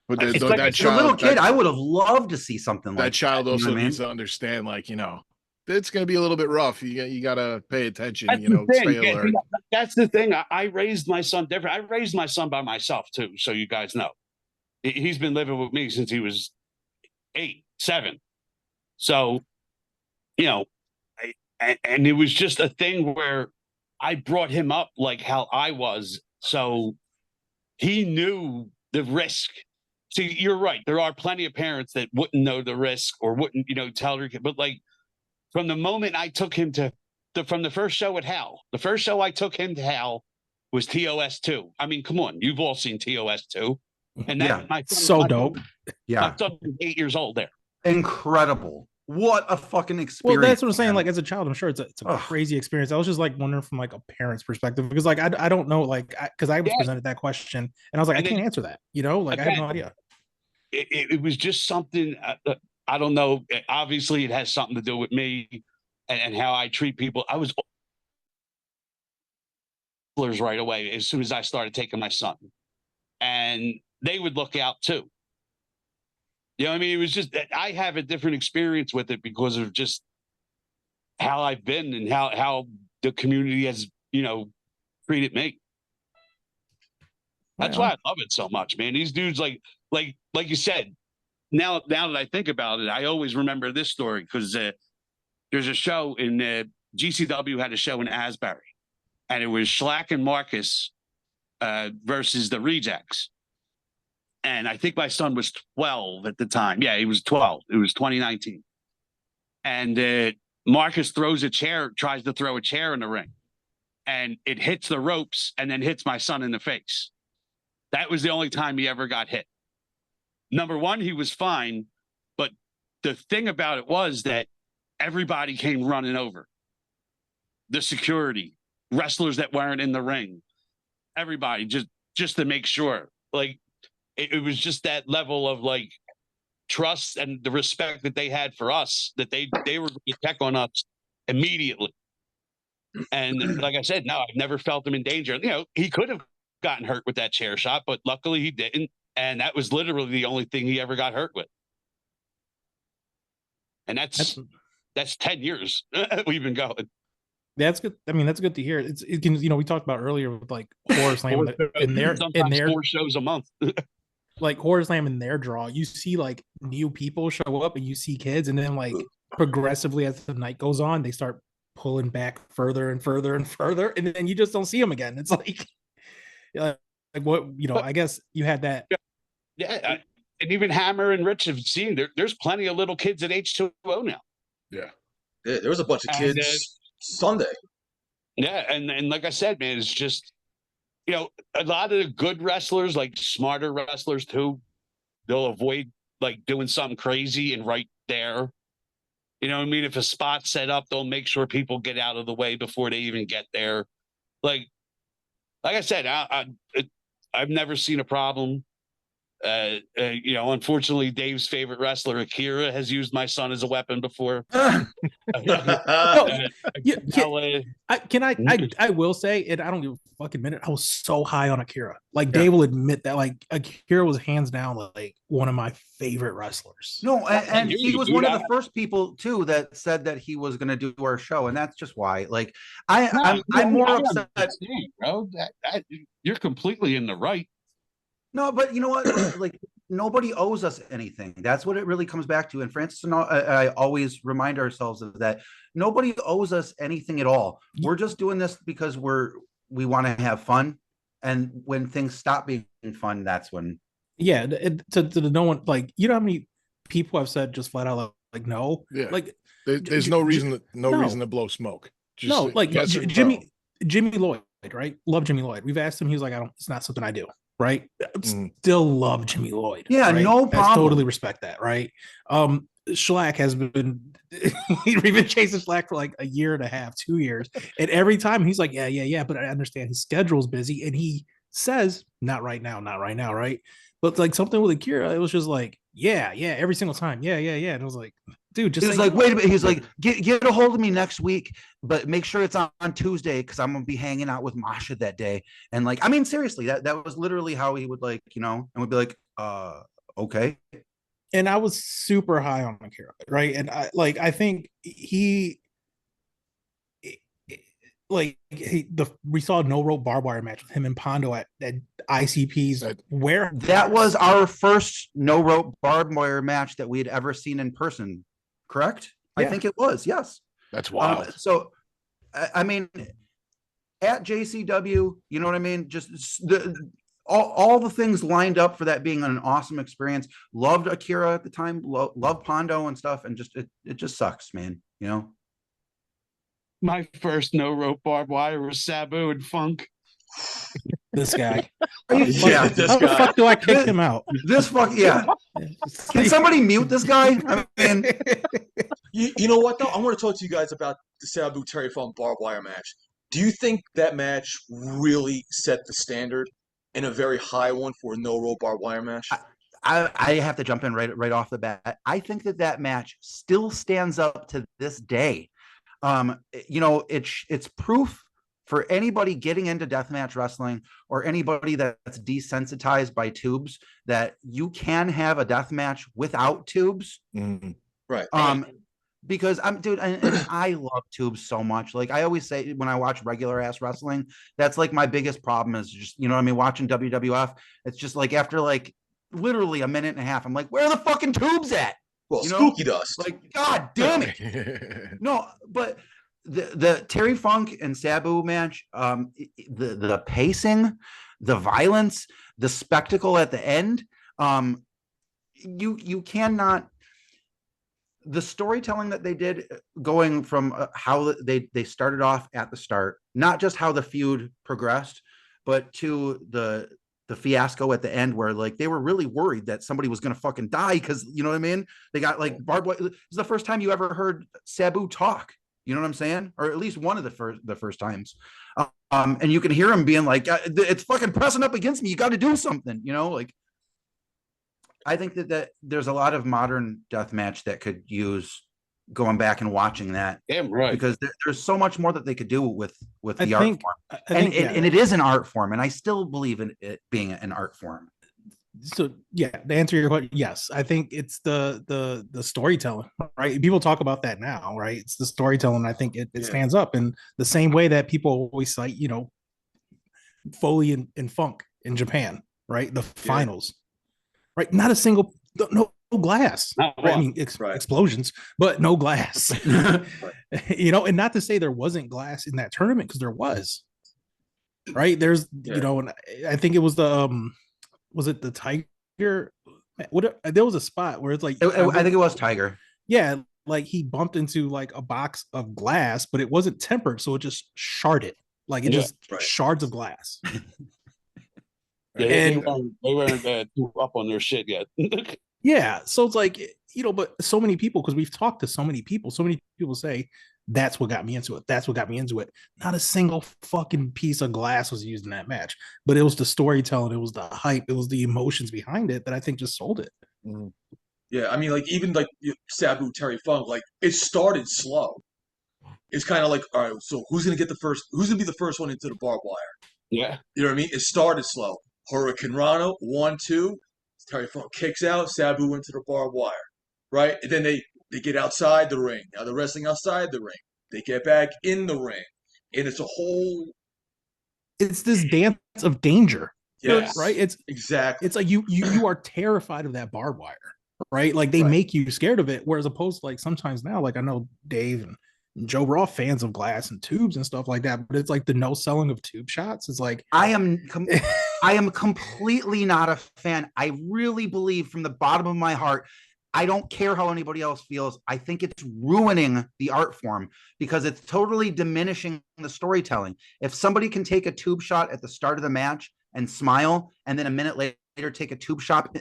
But It's that like, child, a little kid, I would have loved to see something like that child that, also needs to understand, like, it's going to be a little bit rough. You got to pay attention, stay alert. That's the thing. I raised my son different. I raised my son by myself too. So you guys know, he's been living with me since he was 8, 7. So, and it was just a thing where I brought him up like how I was. So he knew the risk. See, you're right. There are plenty of parents that wouldn't know the risk or wouldn't, tell their kid. But like, from the moment I took him from the first show at Hal, the first show I took him to Hal was TOS 2. I mean, come on, you've all seen TOS 2, and that's my son, dope. My son was 8 years old there. Incredible. What a fucking experience. Well, that's what I'm saying. Like, as a child, I'm sure it's a crazy experience. I was just like wondering from like a parent's perspective, because like I don't know, like, because I was presented that question and I was like, I can't answer that. Like, I have no idea. It was just something. I don't know. Obviously, it has something to do with me and how I treat people. I was right away as soon as I started taking my son, and they would look out too. I mean, it was just that I have a different experience with it because of just how I've been and how the community has, treated me. That's why I love it so much, man. These dudes, like you said, now that I think about it, I always remember this story because there's a show in GCW had a show in Asbury, and it was Schlack and Marcus versus the Rejects. And I think my son was 12 at the time. Yeah, he was 12. It was 2019. And Marcus tries to throw a chair in the ring. And it hits the ropes and then hits my son in the face. That was the only time he ever got hit. Number one, he was fine. But the thing about it was that everybody came running over. The security, wrestlers that weren't in the ring, everybody just to make sure. Like, it was just that level of like trust and the respect that they had for us, that they were going to check on us immediately. And like I said, no, I've never felt him in danger. He could have gotten hurt with that chair shot, but luckily he didn't. And that was literally the only thing he ever got hurt with. And that's 10 years we've been going. That's good. I mean, that's good to hear. It can, we talked about earlier with like Horror Slam in their 4 shows a month. Like Horror Slam in their draw, you see like new people show up and you see kids, and then like progressively as the night goes on, they start pulling back further and further and further, and then you just don't see them again. It's like what I guess you had that. Yeah, and even Hammer and Rich have seen there's plenty of little kids at H2O now. Yeah, there was a bunch of kids Sunday. Yeah, and like I said, man, it's just a lot of the good wrestlers, like smarter wrestlers too, they'll avoid like doing something crazy and right there. You know what I mean? If a spot's set up, they'll make sure people get out of the way before they even get there. Like I said, I've never seen a problem. Unfortunately, Dave's favorite wrestler, Akira, has used my son as a weapon before. I will say, and I don't give a fucking minute, I was so high on Akira. Like, Dave will admit that, like, Akira was hands down like one of my favorite wrestlers. No, and he was one of the first people too that said that he was going to do our show, and that's just why. Like, I'm more upset, bro. You're completely in the right. No, but you know what? Like, nobody owes us anything. That's what it really comes back to. And Francis and I always remind ourselves of that. Nobody owes us anything at all. We're just doing this because we want to have fun. And when things stop being fun, that's when. Yeah, to no one, like, how many people have said just flat out like no. Yeah. Like, there's no reason to blow smoke. Just like Jimmy Lloyd, right? Love Jimmy Lloyd. We've asked him. He was like, it's not something I do. Right. Still love Jimmy Lloyd. Yeah, right? no problem. I totally respect that. Right. Schlack has been we've been chasing Schlack for like a year and a half, 2 years, and every time he's like, yeah, but I understand his schedule's busy, and he says, not right now, right? But like something with Akira, it was just like, yeah, every single time, yeah, and it was like, dude, just he was like, wait a minute. He's like, get a hold of me next week, but make sure it's on Tuesday because I'm gonna be hanging out with Masha that day. And like, I mean, seriously, that was literally how he would like, and would be like, okay. And I was super high on Akira, right? And I think he we saw a no rope barbed wire match with him and Pondo at ICP's where that was our first no rope barbed wire match that we had ever seen in person, correct? Yeah. I think it was, yes. That's wild. So I mean, at JCW, you know what I mean? Just all the things lined up for that being an awesome experience. Loved Akira at the time, loved Pondo and stuff, and just it just sucks, man. My first no rope barbed wire was Sabu and Funk. This guy. Yeah, how the fuck do I kick him out? This fuck, yeah. Can somebody mute this guy? I mean, you know what though? I want to talk to you guys about the Sabu Terry Funk barbed wire match. Do you think that match really set the standard and a very high one for a no rope barbed wire match? I have to jump in right off the bat. I think that match still stands up to this day. It's proof for anybody getting into deathmatch wrestling or anybody that's desensitized by tubes that you can have a deathmatch without tubes. Mm-hmm. Right. Because and I love tubes so much. Like I always say when I watch regular ass wrestling, that's like my biggest problem is just, watching WWF. It's just like after like literally a minute and a half, I'm like, where are the fucking tubes at? Well, spooky dust. Like, God damn it. No, but the Terry Funk and Sabu match, the pacing, the violence, the spectacle at the end, you cannot. The storytelling that they did going from how they started off at the start, not just how the feud progressed, but to the fiasco at the end where like they were really worried that somebody was going to fucking die because you know what I mean? They got like barbed wire. This is the first time you ever heard Sabu talk. You know what I'm saying? Or at least one of the first times. And you can hear him being like, it's fucking pressing up against me. You got to do something, like. I think that there's a lot of modern deathmatch that could use going back and watching that. Damn right. Because there's so much more that they could do with the art form. And it is an art form. And I still believe in it being an art form. So yeah, to answer your question, yes, I think it's the storytelling, right? People talk about that now, right? It's the storytelling. I think it stands up in the same way that people always cite, Foley and Funk in Japan, right? The finals. Right, not a single, no glass. Right? I mean, explosions, but no glass. And not to say there wasn't glass in that tournament because there was. Right, there's, and I think it was was it the Tiger? There was a spot where it's like I think it was Tiger. Yeah, like he bumped into like a box of glass, but it wasn't tempered, so it just sharded. Like it just shards of glass. Yeah, and they weren't too up on their shit yet. Yeah, so it's like, but so many people, because we've talked to so many people say that's what got me into it. That's what got me into it. Not a single fucking piece of glass was used in that match, but it was the storytelling, it was the hype, it was the emotions behind it that I think just sold it. Mm-hmm. Yeah, I mean, like even like Sabu Terry Funk, like it started slow. It's kind of like, all right, so who's gonna be the first one into the barbed wire? Yeah, you know what I mean. It started slow. Hurricane Rana, 1-2. Terry Funk kicks out. Sabu into the barbed wire, right? And then they get outside the ring. Now they're wrestling outside the ring. They get back in the ring, and it's a whole. It's this dance of danger. Yes, right. It's exactly. It's like you are terrified of that barbed wire, right? Like they make you scared of it. Whereas opposed to like sometimes now, like I know Dave and Joe were all fans of glass and tubes and stuff like that, but it's like the no selling of tube shots. It's like I am completely not a fan. I really believe from the bottom of my heart, I don't care how anybody else feels. I think it's ruining the art form because it's totally diminishing the storytelling. If somebody can take a tube shot at the start of the match and smile, and then a minute later take a tube shot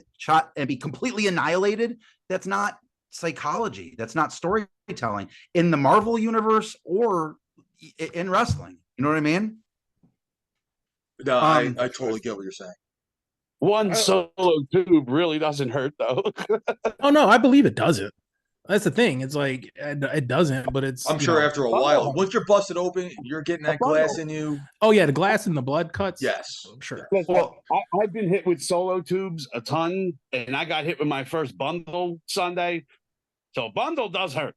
and be completely annihilated, that's not psychology. That's not storytelling in the Marvel universe or in wrestling. You know what I mean? No, I totally get what you're saying. One solo tube really doesn't hurt though. Oh no, I believe it doesn't. That's the thing. It's like it doesn't, but it's. I'm sure after a while, once you're busted open, you're getting that glass in you. Oh yeah, the glass and the blood cuts. Yes, I'm sure. Well, I've been hit with solo tubes a ton, and I got hit with my first bundle Sunday. So a bundle does hurt.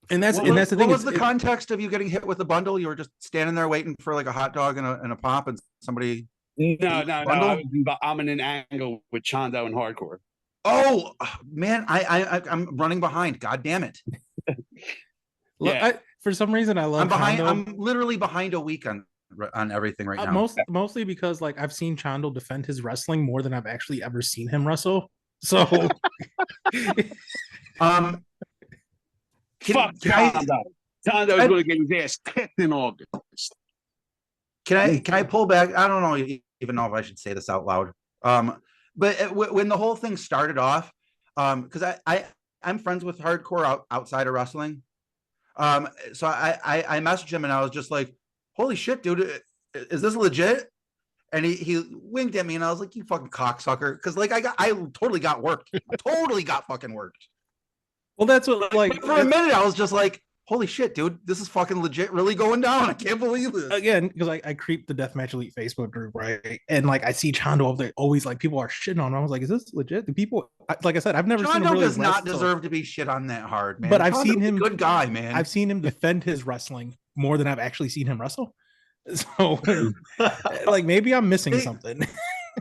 And that's the thing. What was the context of you getting hit with a bundle? You were just standing there waiting for like a hot dog and a pop, and somebody. No. I'm in an angle with Chando and Hardcore. Oh man, I'm running behind. God damn it! Yeah. For some reason, I love. I'm behind. Chando. I'm literally behind a week on everything right now. Mostly because like I've seen Chando defend his wrestling more than I've actually ever seen him wrestle. So, Fuck Chando. Chando's going to get his ass kicked in August. Can I pull back? I don't know even know if I should say this out loud. But when the whole thing started off, because I'm friends with Hardcore outside of wrestling, so I messaged him and I was just like, "Holy shit, dude, is this legit?" And he winked at me and I was like, "You fucking cocksucker," because like I totally got worked, totally got fucking worked. Well, that's what like for a minute I was just like, holy shit, dude, this is fucking legit really going down. I can't believe this. Again, because I creep the Deathmatch Elite Facebook group, right? And like I see Chando up there, always like people are shitting on him. I was like, is this legit? The people, like I said, I've never seen him Chando really does not deserve to be shit on that hard, man. But I've Chando's seen him, good guy, man. I've seen him defend his wrestling more than I've actually seen him wrestle. So, like maybe I'm missing something.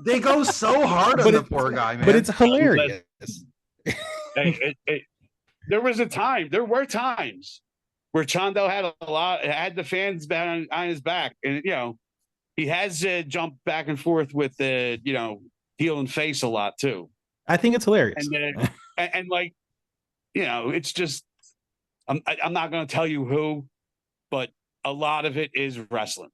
They go so hard on the poor guy, man. But it's hilarious. There were times where Chando had the fans on his back, and he has jumped back and forth with the heel and face a lot too. I think it's hilarious, and like it's just I'm not going to tell you who, but a lot of it is wrestling.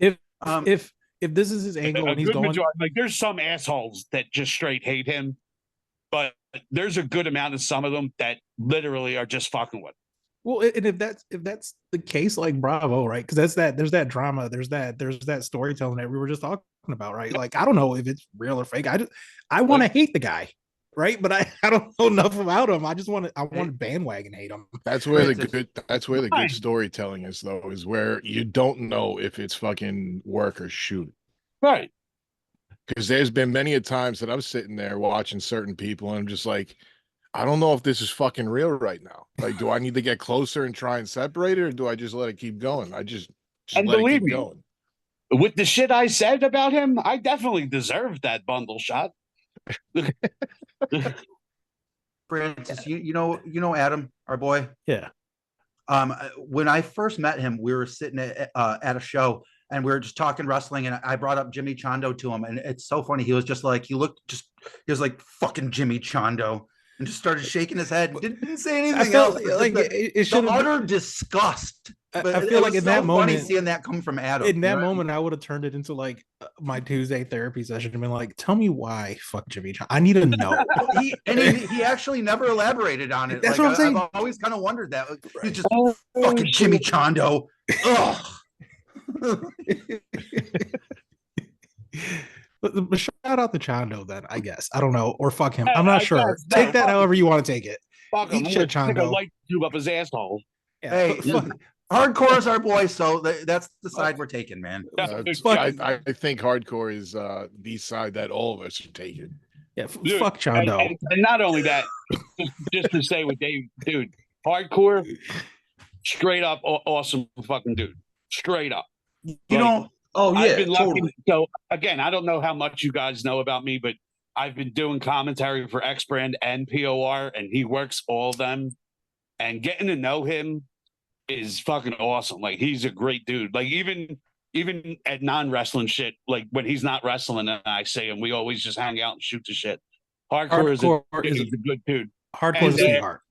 If this is his angle and he's going like, there's some assholes that just straight hate him, but there's a good amount of some of them that literally are just fucking with him. Well, and if that's the case, like bravo, right? Because there's that drama, there's that storytelling that we were just talking about, right? Like I don't know if it's real or fake. I want to hate the guy, right? But I don't know enough about him. I want to bandwagon hate him. That's where the good storytelling is, though, is where you don't know if it's fucking work or shoot. Right. Because there's been many a times that I'm sitting there watching certain people and I'm just like, I don't know if this is fucking real right now. Like, do I need to get closer and try and separate it, or do I just let it keep going? I just and let believe it keep me, going. With the shit I said about him, I definitely deserved that bundle shot. Francis, you know Adam, our boy. Yeah. When I first met him, we were sitting at a show and we were just talking wrestling, and I brought up Jimmy Chando to him, and it's so funny. He was just like, he was like fucking Jimmy Chando, and just started shaking his head. Didn't say anything else. Like it should have utter disgust. But I feel like in that moment, seeing that come from Adam. In that moment, I would have turned it into like my Tuesday therapy session and been like, "Tell me why, fuck Jimmy Chando. I need to know." he actually never elaborated on it. That's what I'm saying. I've always kind of wondered that. He's just fucking Jimmy Chando. Ugh. But shout out to Chando then, I guess. I don't know, or fuck him. I'm not sure. Take that however you want to take it. Fuck him. Eat shit, Chando. Take a light tube up his asshole. Yeah, hey, Hardcore is our boy, so that's the side we're taking, man. I think Hardcore is the side that all of us are taking. Yeah, fuck Chando. And not only that, just to say with Dave, dude, Hardcore, straight up awesome fucking dude. Straight up. Oh yeah, I've been lucky. totally. So again, I don't know how much you guys know about me, but I've been doing commentary for X Brand and POR, and he works all of them. And getting to know him is fucking awesome. Like, he's a great dude. Like, even at non-wrestling shit, like when he's not wrestling and I see him, we always just hang out and shoot the shit. Hardcore is a good dude. Hardcore is a sweetheart.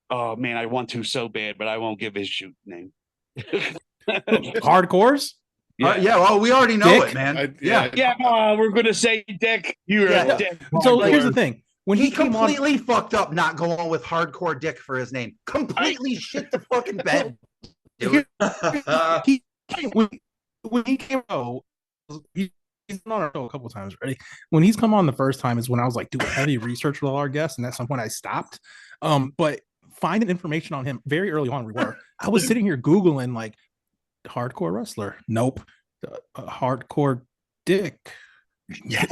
Oh man, I want to so bad, but I won't give his shoot name. Hardcores? Yeah, well, we already know Dick? It, man. We're gonna say Dick. You're a Dick. So here's the thing. when he came on, completely fucked up not going with Hardcore Dick for his name. Completely shit the fucking bed. Dude. he when he came out, he's been on our show a couple times already. When he's come on the first time is when I was like doing heavy research with all our guests, and that's when I stopped. But finding information on him very early on, I was sitting here Googling like hardcore wrestler. Nope. Hardcore dick.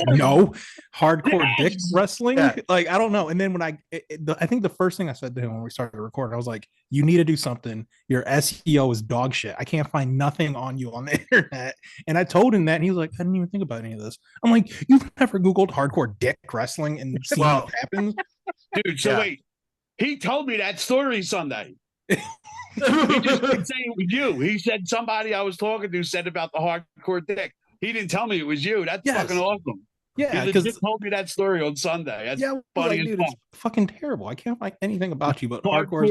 No. Hardcore dick wrestling. Yeah. Like, I don't know. And then when I think the first thing I said to him when we started recording, I was like, you need to do something. Your SEO is dog shit. I can't find nothing on you on the internet. And I told him that, and he was like, I didn't even think about any of this. I'm like, you've never Googled hardcore dick wrestling and seen what happens? Dude, so wait. He told me that story Sunday. He just didn't say it was you. He said somebody I was talking to said about the hardcore dick. He didn't tell me it was you. That's fucking awesome. Yeah, he legit told me that story on Sunday. That's funny as fuck. It's fucking terrible. I can't find anything about you, but hardcore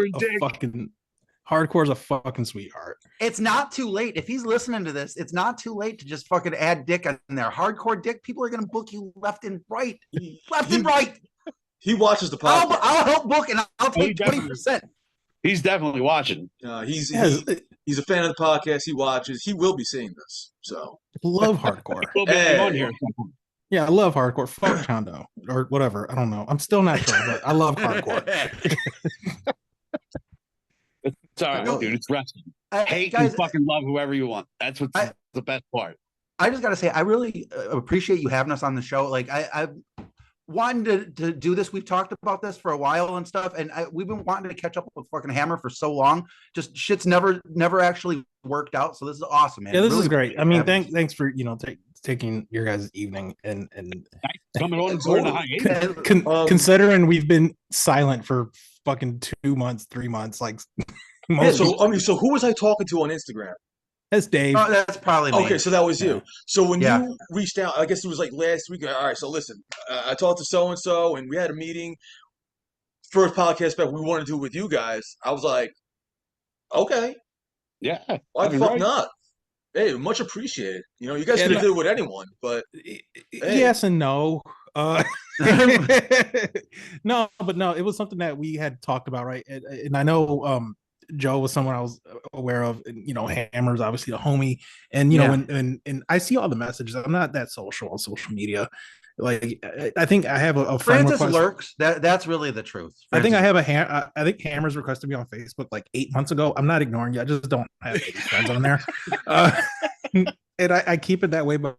is a fucking sweetheart. It's not too late. If he's listening to this, it's not too late to just fucking add dick in there. Hardcore dick, people are gonna book you left and right. And right. He watches the podcast. I'll help book and I'll take 20%. He's definitely watching. He's a fan of the podcast. He watches. He will be seeing this. So love hardcore. Yeah, I love hardcore. Fuck Hondo or whatever. I don't know. I'm still not sure, but I love hardcore. It's all right, dude. It's wrestling. Hate guys, and fucking love whoever you want. That's what's the best part. I just gotta say, I really appreciate you having us on the show. Like I wanted to do this. We've talked about this for a while and stuff, and we've been wanting to catch up with fucking Hammer for so long. Just shit's never actually worked out. So this is awesome, man. Yeah, this is great. I mean, thanks for taking your guys' evening and coming on during the hiatus. Considering we've been silent for fucking 2 months, 3 months, like. So who was I talking to on Instagram? That's Dave. Oh, that's probably me. Okay, so that was you. So when you reached out, I guess it was like last week. All right, so listen, I talked to so and so, and we had a meeting. First podcast back, we wanted to do it with you guys. I was like, okay, why the fuck not? Hey, much appreciated. You guys could have did it with anyone, but yes and no. No, it was something that we had talked about, right? And I know Joe was someone I was aware of, and Hammer's obviously the homie, and and I see all the messages. I'm not that social on social media. Like I think I have a friend Francis lurks. That's really the truth. Francis. I think I think Hammer's requested me on Facebook like 8 months ago. I'm not ignoring you. I just don't have any friends on there. And I keep it that way, but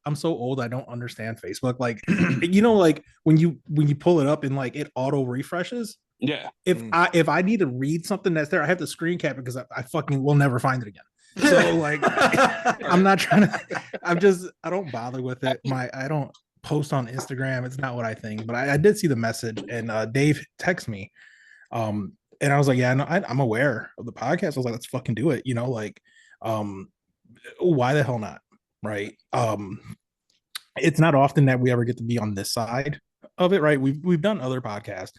I'm so old I don't understand Facebook. Like like when you pull it up and like it auto refreshes. Yeah. If I need to read something that's there, I have to screen cap it because I fucking will never find it again. So like I'm not trying to I don't bother with it. I don't post on Instagram. It's not what I think. But I did see the message, and Dave texted me. And I was like, yeah, no, I'm aware of the podcast. I was like, let's fucking do it. Why the hell not? Right. It's not often that we ever get to be on this side of it, right? We've done other podcasts.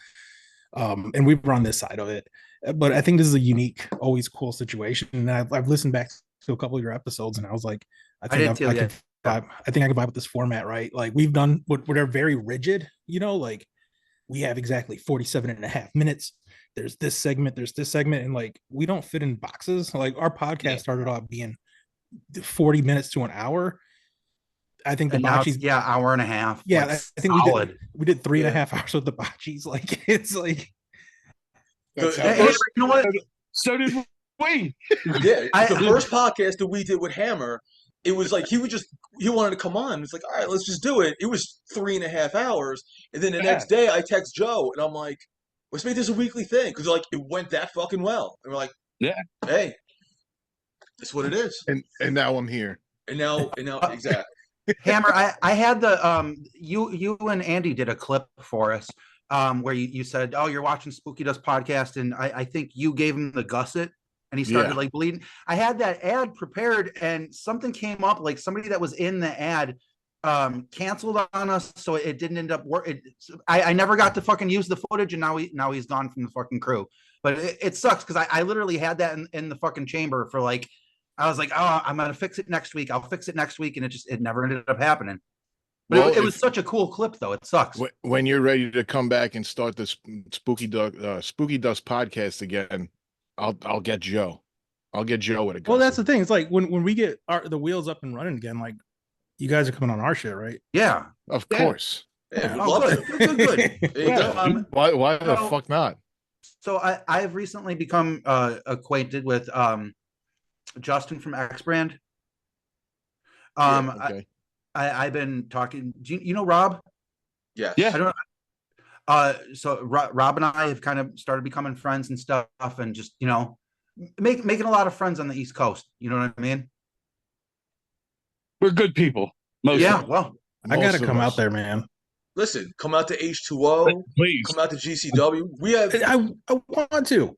And we've run this side of it, but I think this is a unique, always cool situation. And I've listened back to a couple of your episodes, and I was like, I think I can vibe with this format, right? Like we've done what are very rigid, like we have exactly 47.5 minutes. There's this segment, and like we don't fit in boxes. Like our podcast started off being 40 minutes to an hour. I think the botchies, hour and a half. Yeah, I think we did 3.5 hours with the botchies. Like it's like, you know what? So did we. Yeah, the first podcast that we did with Hammer, it was like he wanted to come on. It's like, all right, let's just do it. It was 3.5 hours, and then the next day I text Joe, and I'm like, let's make this a weekly thing because like it went that fucking well. And we're like, hey, that's what it is. And now I'm here. And now exactly. Hammer, I had the you and Andy did a clip for us where you said, oh, you're watching Spooky Dust podcast, and I think you gave him the gusset and he started like bleeding. I had that ad prepared, and something came up, like somebody that was in the ad canceled on us, so it didn't end up working. I never got to fucking use the footage, and now he's gone from the fucking crew. But it sucks because I literally had that in the fucking chamber for like, I was like, oh, I'm gonna fix it next week. I'll fix it next week, and it never ended up happening. But Well, it was such a cool clip, though. It sucks. when you're ready to come back and start the Spooky Dust podcast again, I'll get Joe. I'll get Joe with a Well, that's gusset. the thing. It's like when we get the wheels up and running again, like you guys are coming on our shit, right? Yeah. Of Yeah. course. Yeah, we'd Oh, love good. to. Good. There you go. Why the so- fuck not? So I've recently become acquainted with Justin from X Brand. Okay. I've been talking. Do you know Rob? Yes. Yeah. I don't. So Rob and I have kind of started becoming friends and stuff, and just making a lot of friends on the East Coast. You know what I mean? We're good people. Most Yeah. of us. Well, I gotta Most of come us. out there, man. Listen, come out to H2O. Please. Come out to GCW. We have. I want to.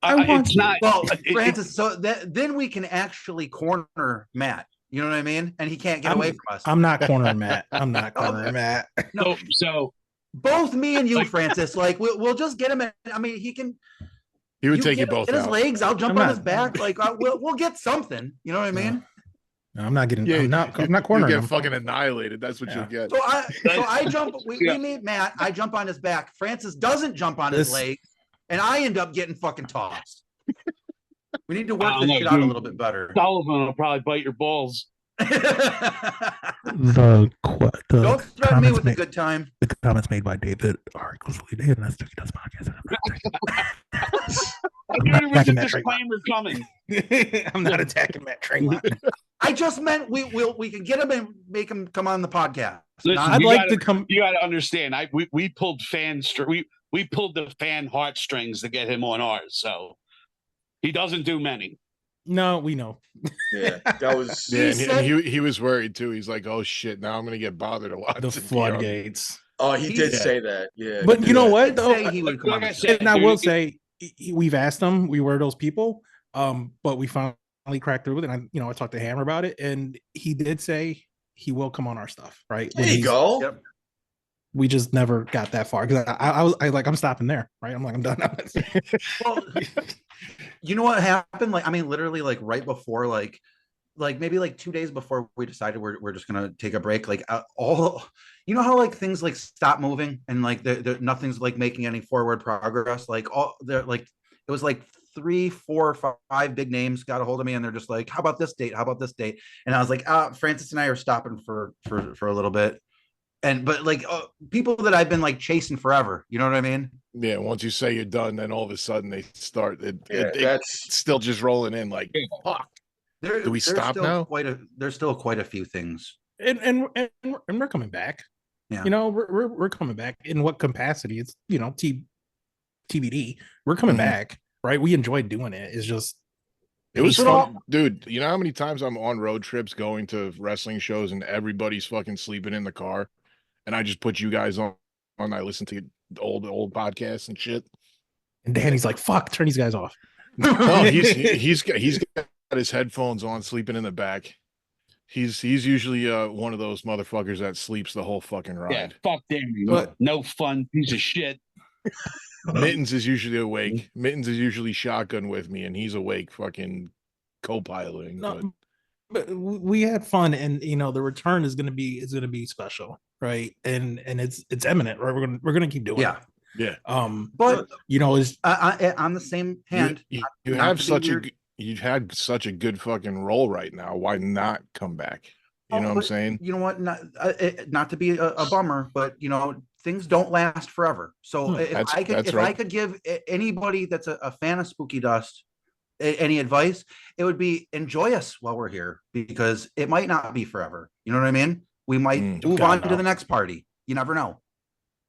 I want It's to. not. well, it- Francis. So then we can actually corner Matt. You know what I mean? And he can't get away from us. I'm not cornering Matt. I'm not cornering Matt. No, So both me and you, Like- Francis. Like we'll just get him. I mean, he can. He would You take you get both his out. legs. I'll jump I'm on not- his back. Like we'll get something. You know what I mean? No, I'm not getting. Yeah, I'm not you cornering get him. fucking annihilated. That's what Yeah. you'll get. So I jump. We Yeah. meet Matt. I jump on his back. Francis doesn't jump on his This- leg, and I end up getting fucking tossed. We need to work I this don't know, shit out a dude. little bit better. Sullivan will probably bite your balls. The Don't threaten me with a good time. the comments made by David are exclusively David, and that's Dookie Does Podcast. I I'm knew not there was a attacking that trademark. disclaimer coming. I'm not attacking Matt trademark. I just meant we can get him and make him come on the podcast. Listen, Not- I'd you like gotta- to come. You got to understand. We pulled we pulled the fan heartstrings to get him on ours. So he doesn't do many. No, we know. Yeah, that was. Yeah, and said- he was worried too. He's like, "Oh shit, now I'm gonna get bothered a lot." The to be on." floodgates. Oh, he did Yeah. say that. Yeah. But he you know did. what? Did Though, say he would come Like on I the show. said, and I dude, will say we've asked him. We were those people. But we finally cracked through with it. And I talked to Hammer about it, and he did say he will come on our stuff. Right? There you go. Yep. We just never got that far because I was like, I'm stopping there. Right? I'm like, I'm done. Well, you know what happened? Like, I mean, literally, like right before, like maybe like 2 days before we decided we're just gonna take a break. Like all, you know how like things like stop moving and like nothing's like making any forward progress. Like all they're like it was like 3, 4, 5 big names got a hold of me and they're just like, how about this date? How about this date? And I was like, Francis and I are stopping for a little bit. But like people that I've been like chasing forever, you know what I mean? Yeah, once you say you're done, then all of a sudden they start. Yeah, It's that's. still just rolling in. Like, fuck. Do we stop still now? There's still quite a few things. and we're coming back. Yeah. We're coming back. In what capacity? It's TBD. We're coming Mhm. back, right? We enjoyed doing it. It's just It was But fun, dude. You know how many times I'm on road trips going to wrestling shows and everybody's fucking sleeping in the car, and I just put you guys on. I listen to old podcasts and shit. and Danny's like, fuck, turn these guys off. Oh, he's got his headphones on, sleeping in the back. He's usually one of those motherfuckers that sleeps the whole fucking Yeah, ride. fuck Damien. But- No fun piece of shit. Mittens is usually awake. Mittens is usually shotgun with me, and he's awake, fucking co-piloting. No, but we had fun, and the return is gonna be special, right? And it's imminent, right? We're gonna keep doing Yeah. it. Yeah, But It's on the same hand, you not have to be such weird. you've had such a good fucking role right now. Why not come back? You know what I'm but saying? You know what? Not to be a bummer, but things don't last forever. So if That's- I could, that's if right. I could give anybody that's a fan of Spooky Dust any advice, it would be enjoy us while we're here because it might not be forever. You know what I mean? We might move God, on to no. the next party. You never know.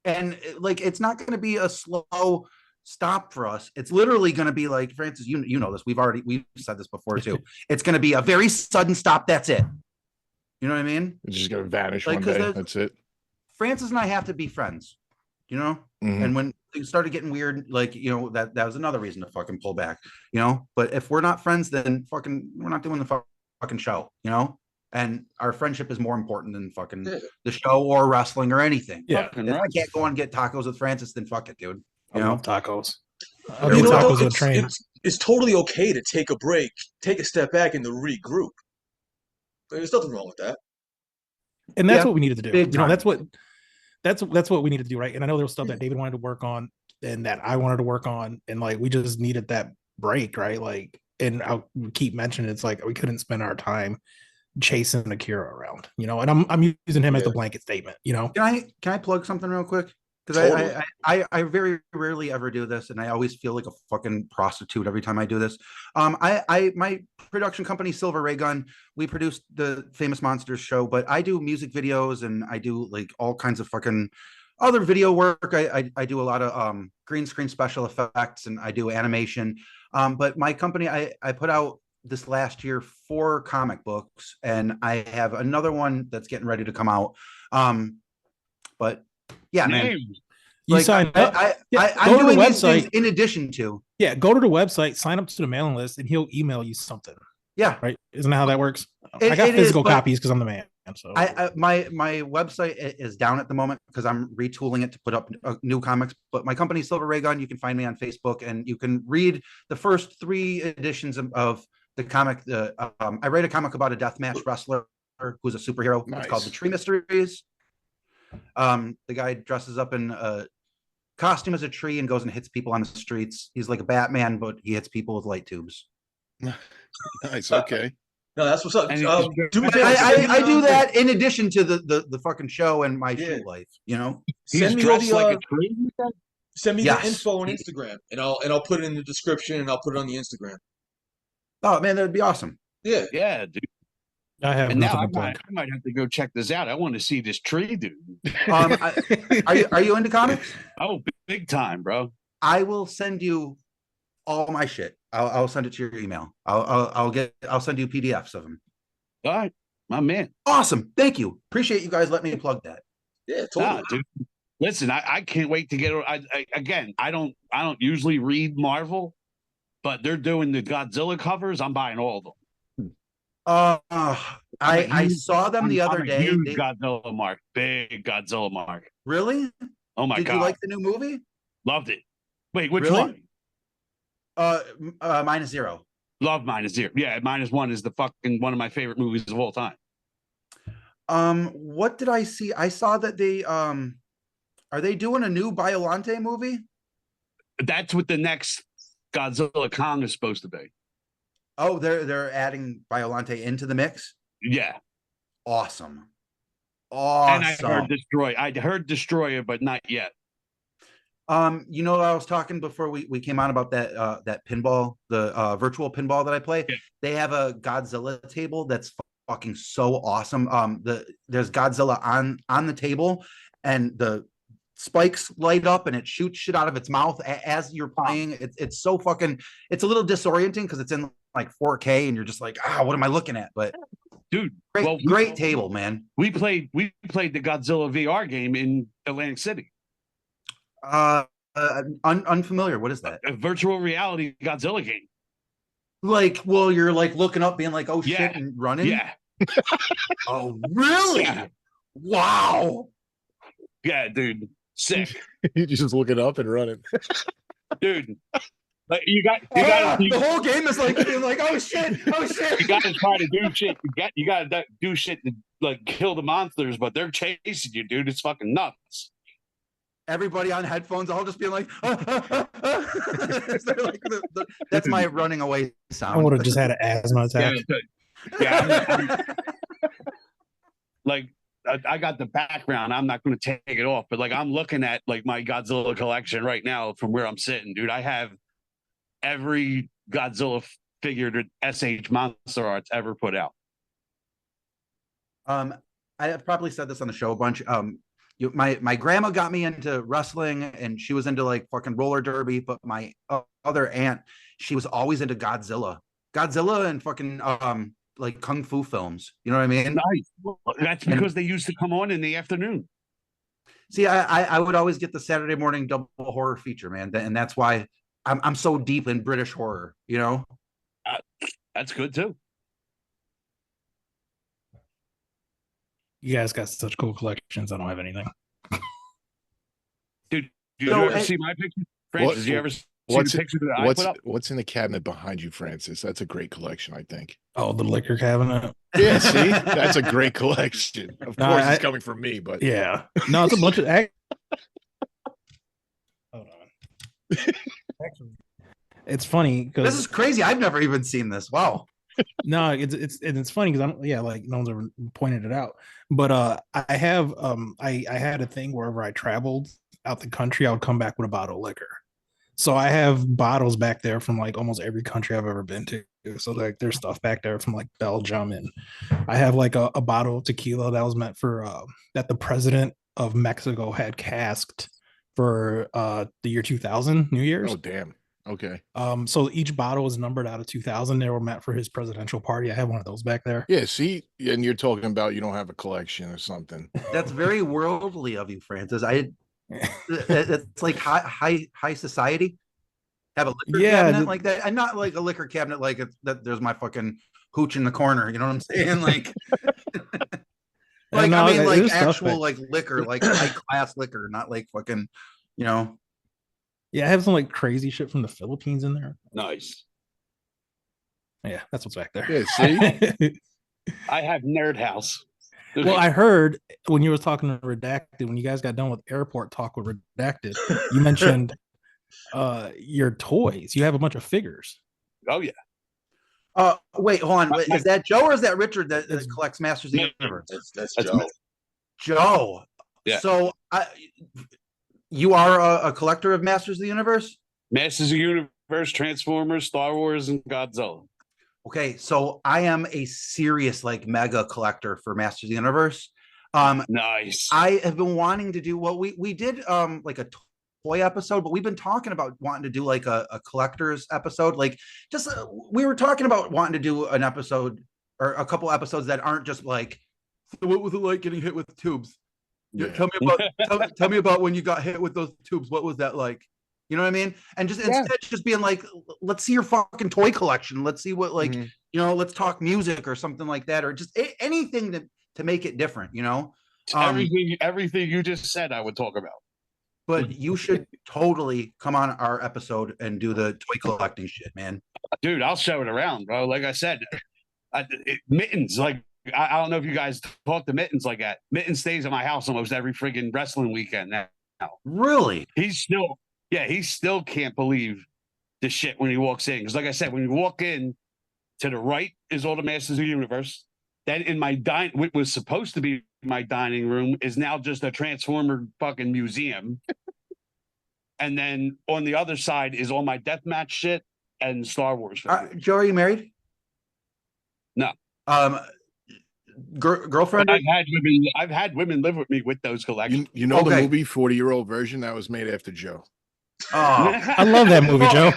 And like, it's not going to be a slow stop for us. It's literally going to be like, Francis, you know this. We've said this before too. It's going to be a very sudden stop. That's it. You know what I mean? It's just gonna vanish Like, one 'cause day. there's- That's it. Francis and I have to be friends, Mhm. And when things started getting weird, like, that was another reason to fucking pull back, But if we're not friends, then fucking we're not doing the fucking show, And our friendship is more important than fucking Yeah. the show or wrestling or anything. Yeah. Fucking If I right. can't go and get tacos with Francis, then fuck it, dude. I love tacos. I'll You do know what, tacos though? with a train. It's totally okay to take a break, take a step back, and to regroup. There's nothing wrong with that. And that's Yeah, what we needed to do. big You know, time. that's what we needed to do, right? And I know there was stuff that David wanted to work on and that I wanted to work on, and like we just needed that break, right? Like, and I'll keep mentioning it's like we couldn't spend our time chasing Akira around, you know. And I'm using him as the Yeah. blanket statement, you know. Can I plug something real quick? Because Totally. I very rarely ever do this, and I always feel like a fucking prostitute every time I do this. My production company Silver Ray Gun, we produce the Famous Monsters show, but I do music videos and I do like all kinds of fucking other video work. I do a lot of green screen special effects and I do animation. But my company, I put out this last year 4 comic books, and I have another one that's getting ready to come out. But yeah, man. Name. You Like sign up. I'm go to the doing these things website. in addition to. Yeah, go to the website, sign up to the mailing list, and he'll email you something. Yeah, Right? Isn't that how that works? It- I got it is, physical but copies because I'm the man. So my website is down at the moment because I'm retooling it to put up new comics. But my company Silver Ray Gun, you can find me on Facebook, and you can read the first 3 editions of the comic. I write a comic about a deathmatch wrestler who's a superhero. It's called Nice. The Tree Mysteries. The guy dresses up in a costume as a tree and goes and hits people on the streets. He's like a Batman, but he hits people with light tubes. Nice. Okay. No, that's what's up. And Do me a But favor, send me, I do that in addition to the fucking show and my Yeah. shoot life, you know? he's Send me all dressed the like a tree. send me Yes. the info on Instagram, and I'll put it in the description, and I'll put it on the Instagram. Oh man, that'd be awesome. Yeah, Yeah, dude. I have And now nothing I to plug. might have to go check this out. I want to see this tree, dude. Are you into comics? Oh, big time, bro. I will send you all my shit. I'll send it to your email. I'll send you PDFs of them. All right, my man. Awesome. Thank you. Appreciate you guys letting me plug that. yeah, Nah, totally. dude. Listen, I can't wait to get. Again, I don't usually read Marvel, but they're doing the Godzilla covers. I'm buying all of them. I saw them the other I'm a day. huge Godzilla mark, big Godzilla mark. Really? Oh my Did god, you like the new movie? loved it. Wait, which Really? one? -0. Love -0. Yeah, -1 is the fucking one of my favorite movies of all time. What did I see? I saw that they are they doing a new Biolante movie? That's what the next Godzilla Kong is supposed to be. Oh, they're adding Biolante into the mix. Yeah, Awesome. and I Awesome. heard Destroy. I heard Destroyer, but not yet. You know, I was talking before we came on about that pinball, the virtual pinball that I play. Yeah. They have a Godzilla table that's fucking so awesome. There's Godzilla on the table, and the spikes light up and it shoots shit out of its mouth as you're playing. It's so fucking. It's a little disorienting because it's in like 4K and you're just like, what am I looking at? But Dude, great table, man. We played the Godzilla VR game in Atlantic City. Unfamiliar. What is that? A virtual reality Godzilla game. Like, well, you're like looking up, being like, oh Yeah. shit, and running. Yeah, Oh, really? Yeah. Wow. yeah, dude, sick, You just look it up and run it. dude. Like you got The whole game is like being like, oh shit, oh shit. you got to try to do shit. You got to do shit to like kill the monsters, but they're chasing you, dude. It's fucking nuts. Everybody on headphones, all just being like, They're like that's my running away sound. I would have just had an asthma Yeah, attack. yeah. Like I got the background. I'm not going to take it off, but like I'm looking at like my Godzilla collection right now from where I'm sitting, dude. I have every Godzilla figure that SH Monster Arts ever put out. I have probably said this on the show a bunch. My grandma got me into wrestling, and she was into like fucking roller derby. But my other aunt, she was always into Godzilla and fucking like kung fu films. You know what I mean? Nice. That's because they used to come on in the afternoon. See, I would always get the Saturday morning double horror feature, man, and that's why I'm so deep in British horror. You know? That's good too. You guys got such cool collections. I don't have anything. Dude, did So, you ever see my picture? Francis, What? did you ever See the picture that I put up? What's in the cabinet behind you, Francis? That's a great collection, I think. Oh, the liquor cabinet. Yeah, see, that's a great collection. Of No, course, it's coming from me, but yeah, no, it's a bunch of. Hold on. Actually, it's funny because This is crazy. I've never even seen this. Wow. no, it's funny because I'm yeah, like no one's ever pointed it out. But I have I had a thing wherever I traveled out the country, I would come back with a bottle of liquor. So I have bottles back there from like almost every country I've ever been to. So like there's stuff back there from like Belgium, and I have like a bottle of tequila that was meant for that the president of Mexico had casked for the year 2000 New Year's. oh damn. Okay. So each bottle was numbered out of 2000. They were meant for his presidential party. I have one of those back there. Yeah, see, and you're talking about you don't have a collection or something. That's very worldly of you, Francis. It's like high society. Have a liquor cabinet like that, and not like a liquor cabinet like it's that there's my fucking hooch in the corner. You know what I'm saying? Like, like no, I mean, like stuff actual back- like liquor, like high class liquor, not like fucking, you know. Yeah, I have some like crazy shit from the Philippines in there. Nice. Yeah, that's what's back there. Yeah, see? I have Nerd House. Well, I heard when you were talking to Redacted, when you guys got done with airport talk with Redacted, you mentioned your toys. You have a bunch of figures. Oh yeah. Wait, hold on. Is that Joe or is that Richard that collects Masters of the Universe? That's That's Joe. me. Joe. Yeah. So you are a collector of Masters of the Universe? Masters of the Universe, Transformers, Star Wars, and Godzilla. Okay, so I am a serious like mega collector for Masters of the Universe. Nice. I have been wanting to do what we did like a toy episode, but we've been talking about wanting to do like a collector's episode. Like just we were talking about wanting to do an episode or a couple episodes that aren't just like, so what was it like getting hit with tubes? Yeah. Tell me about when you got hit with those tubes. What was that like? You know what I mean? And just instead just being like, let's see your fucking toy collection. Let's see what like, you know, let's talk music or something like that, or just anything to make it different, you know? Everything you just said, I would talk about. But you should totally come on our episode and do the toy collecting shit, man. Dude, I'll show it around, bro. Like I said, Mittens, like, I don't know if you guys talk to Mittens like that. Mittens stays at my house almost every friggin' wrestling weekend now. Really? He still can't believe the shit when he walks in. Because like I said, when you walk in, to the right is all the Masters of the Universe. Then in my what was supposed to be my dining room is now just a Transformer fucking museum. And then on the other side is all my deathmatch shit and Star Wars. Joe, are you married? No. Girlfriend? I've had women live with me with those collections. You know the movie 40-Year-Old Version that was made after Joe. Oh, I love that movie, Joe.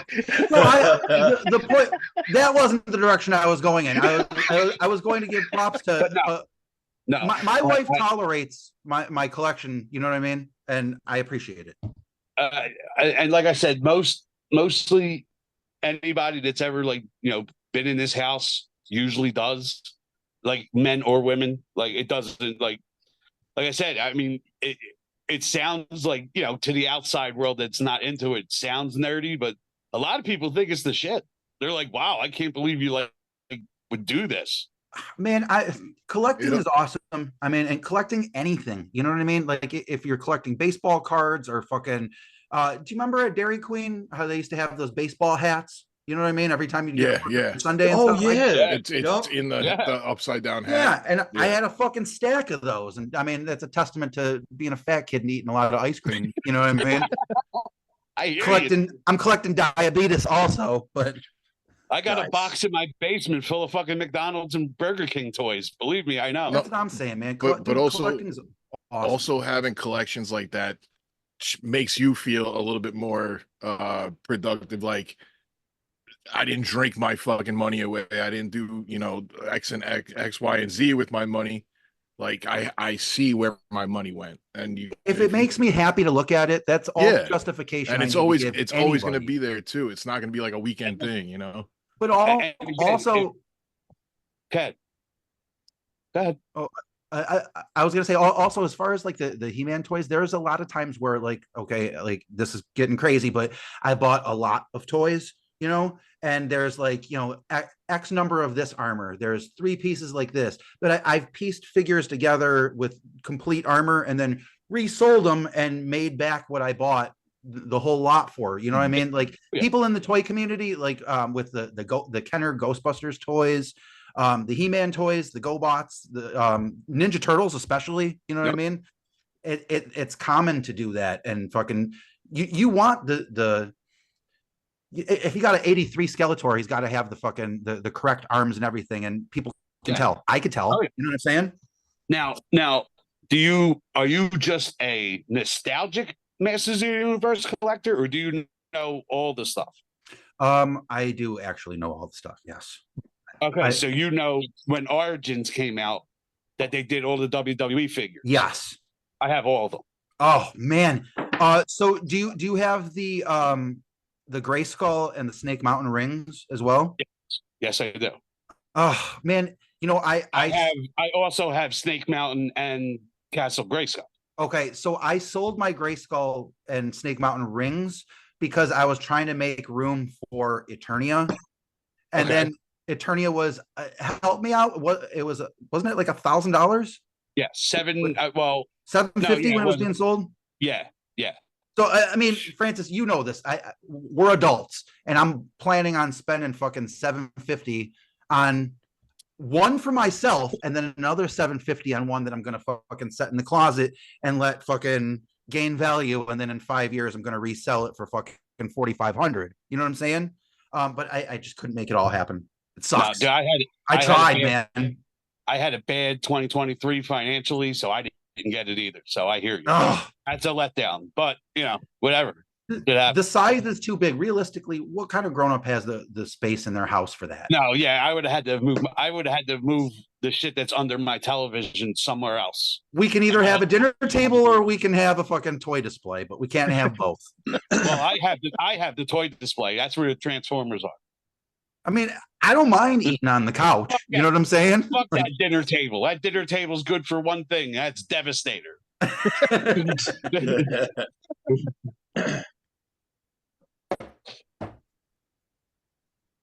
No, the point that wasn't the direction I was going in. I was going to give props to. No, my wife tolerates my collection. You know what I mean, and I appreciate it. And like I said, mostly anybody that's ever been in this house usually does, like men or women. Like it doesn't like I said. I mean it sounds like, to the outside world that's not into it, sounds nerdy, but a lot of people think it's the shit. They're like, wow, I can't believe you would do this. Man, collecting is awesome. I mean, and collecting anything, you know what I mean? Like if you're collecting baseball cards or fucking, do you remember at Dairy Queen how they used to have those baseball hats? You know what I mean? Every time you get Sunday and stuff. It's in the upside down hat. Yeah, and I had a fucking stack of those. And I mean, that's a testament to being a fat kid and eating a lot of ice cream. You know what I mean? I'm collecting diabetes also, but I got a box in my basement full of fucking McDonald's and Burger King toys. Believe me, I know. That's what I'm saying, man. But also, collecting is awesome. Also having collections like that makes you feel a little bit more productive. Like, I didn't drink my fucking money away. I didn't do, X, Y, and Z with my money. Like I see where my money went. And if it makes me happy to look at it, that's all justification. And it's always going to be there too. It's not going to be like a weekend thing, But also, Ken, go ahead. oh, I was gonna say also, as far as like the He-Man toys, there's a lot of times where like, okay, like this is getting crazy, but I bought a lot of toys, you know, and there's like, you know, X number of this armor, there's 3 pieces like this, but I've pieced figures together with complete armor and then resold them and made back what I bought the whole lot for, you know what I mean? Like people in the toy community, like with the Kenner Ghostbusters toys, the He-Man toys, the GoBots, the Ninja Turtles, especially, you know what I mean? It's common to do that. And fucking you want the if you got an 83 Skeletor, he's got to have the fucking the correct arms and everything, and people can tell. I could tell. Oh, yeah. You know what I'm saying? Now, are you just a nostalgic Masters of the Universe collector, or do you know all the stuff? I do actually know all the stuff. Yes. Okay, so you know when Origins came out that they did all the WWE figures. Yes. I have all of them. Oh man. So do you have the Gray Skull and the Snake Mountain rings as well? Yes, I do. Oh man, you know, I also have Snake Mountain and Castle Grayskull. Okay, so I sold my Gray Skull and Snake Mountain rings because I was trying to make room for Eternia, and then Eternia was help me out. What it was, wasn't it like $1,000? Yeah, $750 when it was being sold. Yeah. So I mean, Francis, you know this. We're adults, and I'm planning on spending fucking $750 on one for myself, and then another $750 on one that I'm gonna fucking set in the closet and let fucking gain value, and then in 5 years I'm gonna resell it for fucking $4,500. You know what I'm saying? But I just couldn't make it all happen. It sucks. No, I tried, man. I had a bad 2023 financially, so I didn't get it either. So I hear you. That's a letdown, but you know, whatever. The size is too big. Realistically, what kind of grown up has the space in their house for that? No, yeah, I would have had to move. I would have had to move the shit that's under my television somewhere else. We can either have a dinner table or we can have a fucking toy display, but we can't have both. Well, I have the toy display. That's where the Transformers are. I mean, I don't mind eating on the couch. You know what I'm saying? Fuck that dinner table. That dinner table's good for one thing. That's Devastator.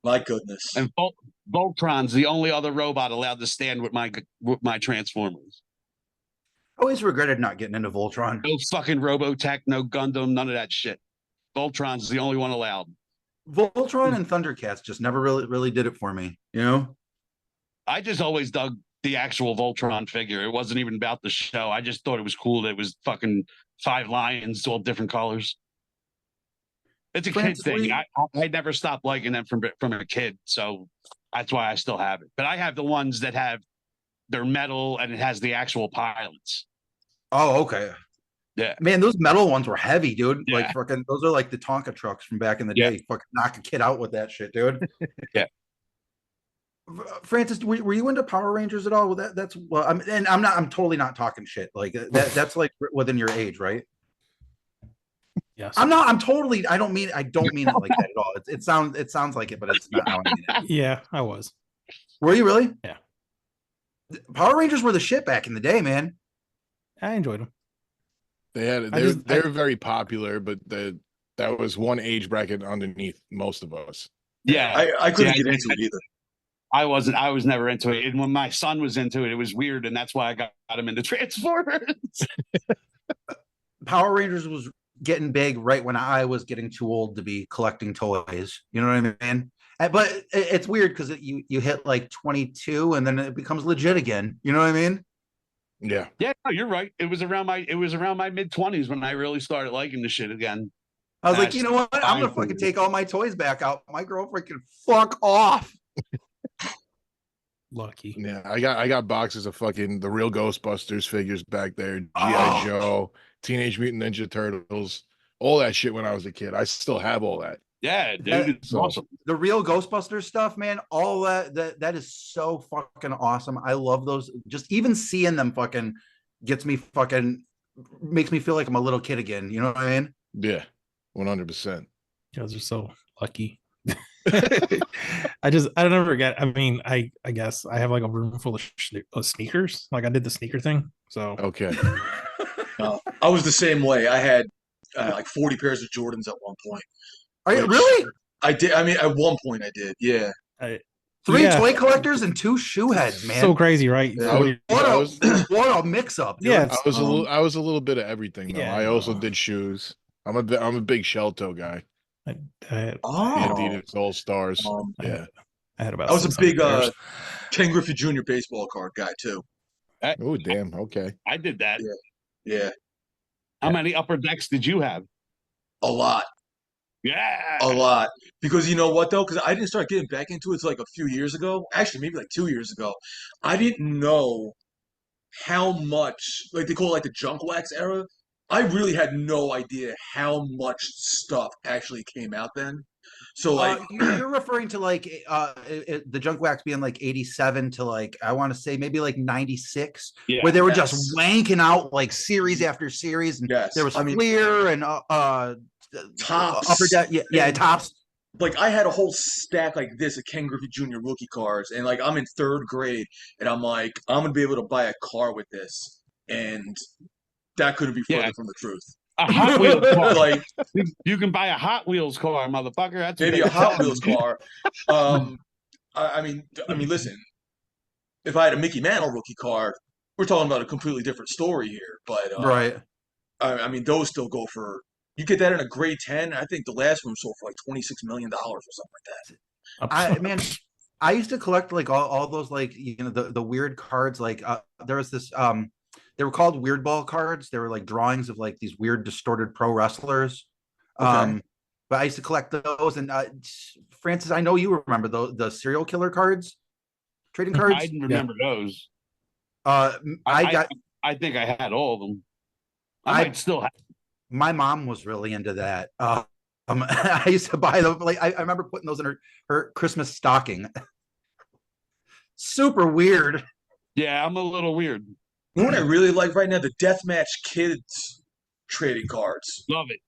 My goodness. And Voltron's the only other robot allowed to stand with my Transformers. I always regretted not getting into Voltron. No fucking Robotech, no Gundam, none of that shit. Voltron's the only one allowed. Voltron and Thundercats just never really did it for me, you know? I just always dug the actual Voltron figure. It wasn't even about the show. I just thought it was cool that it was fucking 5 lions, all different colors. It's a kid thing. I never stopped liking them from a kid, so that's why I still have it. But I have the ones that have they're metal and it has the actual pilots. Oh, okay. Yeah, man, those metal ones were heavy, dude. Yeah. Like fucking, those are like the Tonka trucks from back in the day. Fucking knock a kid out with that shit, dude. Yeah. Francis, were you into Power Rangers at all? Well, that's well, I'm totally not talking shit. Like that's like within your age, right? Yes. I don't mean it like that at all. It sounds like it, but it's not how I mean it. Yeah, I was. Were you really? Yeah. Power Rangers were the shit back in the day, man. I enjoyed them. They're very popular, but that was one age bracket underneath most of us. Yeah, I couldn't get into it either. I was never into it. And when my son was into it, it was weird, and that's why I got him into Transformers. Power Rangers was getting big right when I was getting too old to be collecting toys. You know what I mean? But it's weird because you hit like 22 and then it becomes legit again. You know what I mean? Yeah. Yeah, no, you're right. It was around my mid-20s when I really started liking the shit again. I was like, you know what? I'm gonna fucking take all my toys back out. My girlfriend can fuck off. Lucky. Yeah, I got boxes of fucking the real Ghostbusters figures back there, G.I. Joe, Teenage Mutant Ninja Turtles, all that shit when I was a kid. I still have all that. Yeah, dude, it's awesome. The real Ghostbusters stuff, man, all that is so fucking awesome. I love those. Just even seeing them fucking makes me feel like I'm a little kid again. You know what I mean? Yeah, 100%. You guys are so lucky. I don't ever get. I mean, I guess I have like a room full of sneakers. Like I did the sneaker thing. So Okay. I was the same way. I had like 40 pairs of Jordans at one point. Are you Which really? I did. I mean, at one point I did. Yeah. I, Three yeah, toy collectors and 2 shoe heads, man. so crazy, right? Yeah. 40 What a mix up, dude. Yeah, I was I was a little bit of everything though. Yeah, I also no. did shoes. I'm a big shell toe guy. I Oh. Adidas All Stars. I Yeah. had, I had about I was a 600 big pairs. Ken Griffey Jr. baseball card guy too. Oh damn. Okay. I did that. Yeah, How many upper decks did you have? a lot. Yeah. A lot. Because you know what though? Because I didn't start getting back into it until like a few years ago. Actually, maybe like 2 years ago. I didn't know how much, like they call it like the junk wax era. I really had no idea how much stuff actually came out then. So like, You're referring to like the junk wax being like 87 to like I want to say maybe like 96, Yeah. where they were Yes. just wanking out like series after series, and yes, there was I mean, Fleer and Tops. upper deck, yeah, And- tops. like I had a whole stack like this of Ken Griffey Jr. rookie cars, and like I'm in third grade, and I'm like, I'm gonna be able to buy a car with this, and that couldn't be further Yeah. from the truth. A Hot Wheels car. Like You can buy a Hot Wheels car, motherfucker. That's maybe a Hot Wheels car. I mean, listen, if I had a Mickey Mantle rookie car, we're talking about a completely different story here. But Right. I mean, those still go for. You get that in a grade 10. I think the last one sold for like $26 million or something like that. Man, I used to collect like all those like the weird cards. Like there was this they were called weird ball cards. They were like drawings of like these weird distorted pro wrestlers. Okay. But I used to collect those. And Francis, I know you remember the serial killer cards, trading cards. I didn't remember those. I think I had all of them. I might still have. My mom was really into that. I used to buy them. Like I remember putting those in her Christmas stocking. Super weird. Yeah, I'm a little weird. You know what I really like right now? The Deathmatch Kids trading cards. Love it.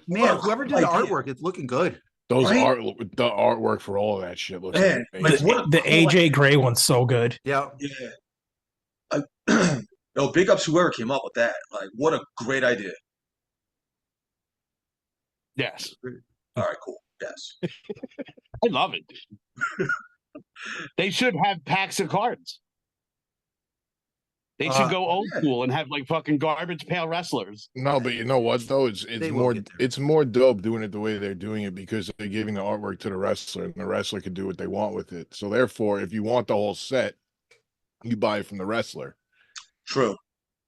Man, whoever did the idea. artwork, it's looking good. Those Right? the artwork for all of that shit looks Man, amazing. like, what a The cool AJ Gray one's so good. Yeah. Yeah. No, big ups whoever came up with that. Like, what a great idea. Yes. All right, cool. Yes. I love it. They should have packs of cards. They should go old school and have like fucking garbage pail wrestlers. No, but you know what though? It's They will more get there. it's more dope doing it the way they're doing it because they're giving the artwork to the wrestler and the wrestler can do what they want with it. So therefore, if you want the whole set, you buy it from the wrestler. True.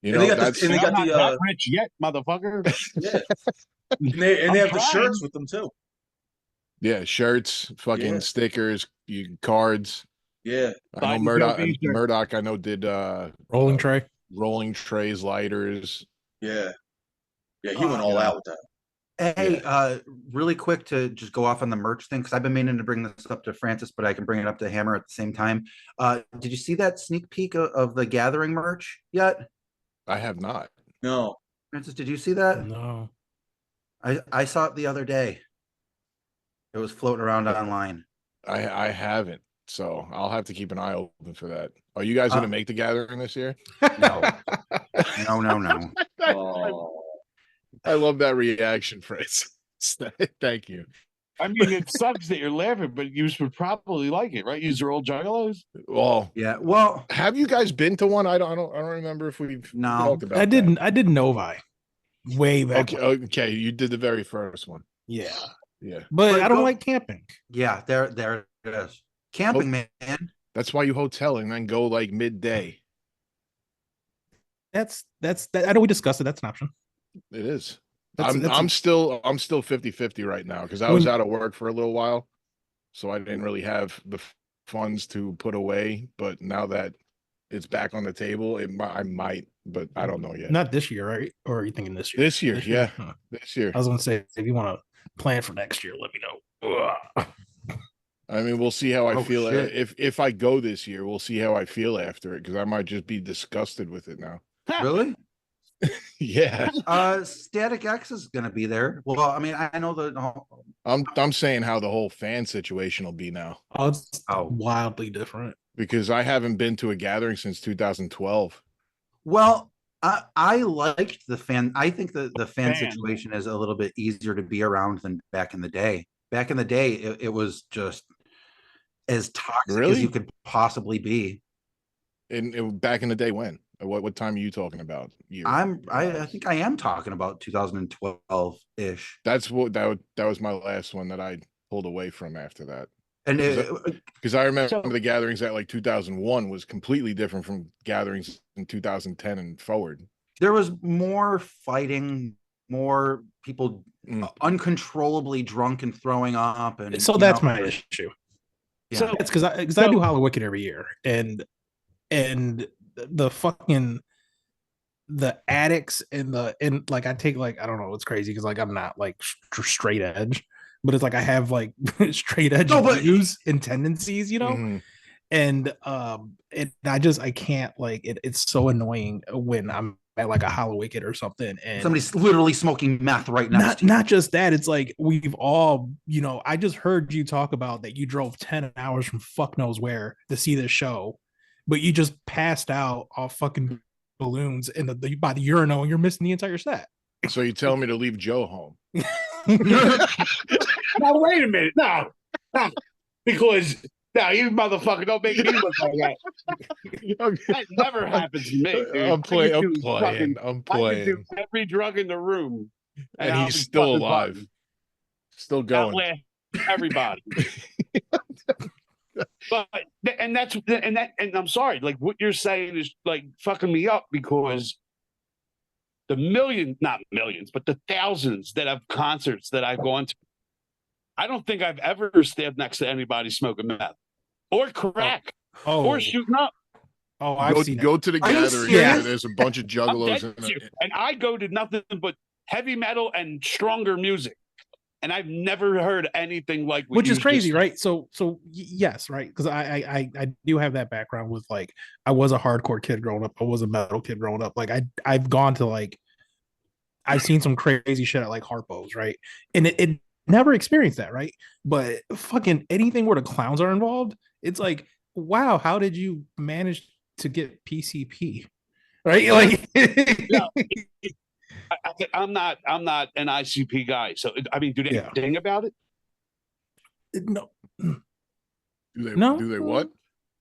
You And know, they got that's the, and they I'm got not the that rich yet, motherfucker. yeah. And they I'm have the trying. shirts with them too. yeah, shirts, fucking Yeah. stickers, cards. Yeah. I know Biden Murdoch. trophies are- Murdoch, I know did Rolling tray. rolling trays, lighters. Yeah. Yeah, he went all Yeah. out with that. Hey, really quick to just go off on the merch thing because I've been meaning to bring this up to Francis, but I can bring it up to Hammer at the same time. Did you see that sneak peek of the Gathering merch yet? I have not. No. Francis, did you see that? No. I saw it the other day. It was floating around online. I haven't. So I'll have to keep an eye open for that. Are you guys gonna make the gathering this year? No, no. Oh. I love that reaction, Fritz. Thank you. I mean, it sucks that you're laughing, but you would probably like it, right? Use are old juggalos. Well, Yeah. Well, have you guys been to one? I don't remember if we've No. talked about I that. didn't. I did Novi way back. Okay, okay, you did the very first one. Yeah, Yeah. but But I don't go- like camping. yeah, there it is. Camping, man. That's why you hotel and then go like midday. That's that. I know we discussed it. That's an option. It is. That's- I'm still 50-50 right now because I was out of work for a little while. So I didn't really have the funds to put away. But now that it's back on the table, I might, but I don't know yet. Not this year, right? Or are you thinking this year? This year, yeah. Huh. This year. I was gonna say if you want to plan for next year, let me know. Ugh. I mean, we'll see how I Oh, feel. shit. If I go this year, we'll see how I feel after it because I might just be disgusted with it now. Really? Yeah. Static X is gonna be there. Well, I mean, I know I'm saying how the whole fan situation will be now. Oh, it's Oh. wildly different. Because I haven't been to a gathering since 2012. Well, I liked the fan. I think the fan situation is a little bit easier to be around than back in the day. Back in the day, it was just as toxic as you Really? could possibly be. Back in the day when? What time are you talking about? Year. I think I am talking about 2012 ish. That was my last one that I pulled away from after that. And Because I remember So- the gatherings at like 2001 was completely different from gatherings in 2010 and forward. there was more fighting, more people uncontrollably drunk and throwing up, and So that's my issue. Yeah. So it's because I do Hollow Wicked every year, and the fucking the addicts and like I take like I don't know, it's crazy because like I'm not like straight edge, but it's like I have like straight edge views and tendencies, you know. Mhm. And I can't like it's so annoying when I'm at like a Hollow Wicked or something and somebody's literally smoking meth right next to you. Not just that, it's like we've all, you know, I just heard you talk about that you drove 10 hours from fuck knows where to see this show, but you just passed out off fucking balloons in by the urinal and you're missing the entire set. So you tell me to leave Joe home? Now wait a minute, no, because now you motherfucker don't make me look like that. That never happens to me. Dude. I'm playing. I can do And every drug in the room, and I'll he's be still fucking alive, fine. still going. Outlast everybody. But and I'm sorry, like what you're saying is like fucking me up because the not millions, but the thousands that have concerts that I've gone to, I don't think I've ever stood next to anybody smoking meth or crack or shooting up. Oh, I've seen go it. to the Are you gathering. serious? There's a bunch of juggalos And I go to nothing but heavy metal and stronger music. And I've never heard anything like what which is you crazy, just- right? So yes, right? Because I do have that background with like I was a hardcore kid growing up. I was a metal kid growing up. Like I've gone to like I've seen some crazy shit at like Harpo's, right? And it never experienced that, right? But fucking anything where the clowns are involved, it's like, wow, how did you manage to get PCP? Right? Like No, I'm not an ICP guy. So I mean, do they think about it? No. Do they what?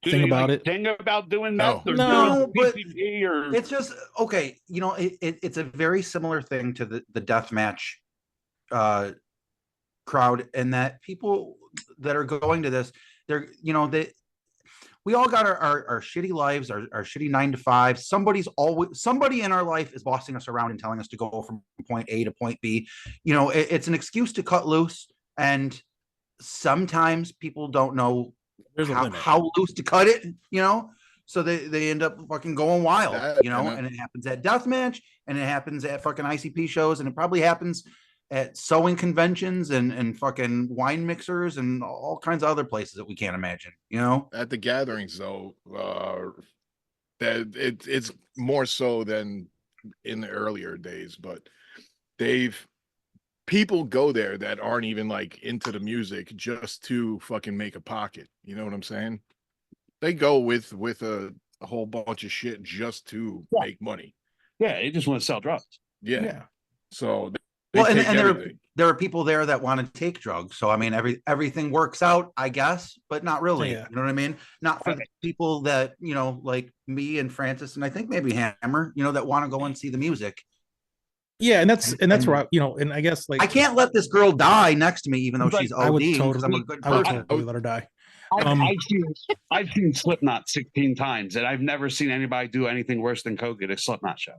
Do Think they, about like, it. think about doing No. that? Or No, but PCP or it's just okay. You know, it's a very similar thing to the death match crowd, and that people that are going to this, they're we all got our shitty lives, our shitty 9 to 5. Somebody in our life is bossing us around and telling us to go from point A to point B. You know, it's an excuse to cut loose, and sometimes people don't know how loose to cut it, you know, so they end up fucking going wild, and it happens at deathmatch, and it happens at fucking ICP shows, and it probably happens at sewing conventions and fucking wine mixers and all kinds of other places that we can't imagine, you know. At the gatherings, though, that it's more so than in the earlier days, but people go there that aren't even like into the music just to fucking make a pocket. You know what I'm saying? They go with a whole bunch of shit just to make money. Yeah, they just want to sell drugs. Yeah. So and there are people there that want to take drugs. So I mean, everything works out, I guess, but not really. Yeah. You know what I mean? Not for the people that, you know, like me and Francis, and I think maybe Hammer, you know, that want to go and see the music. Yeah, and that's where I, you know, and I guess like I can't let this girl die next to me, even though she's I would OD, because I'm a totally, good I would person. totally let her die. I've seen Slipknot 16 times, and I've never seen anybody do anything worse than Coke at a Slipknot show.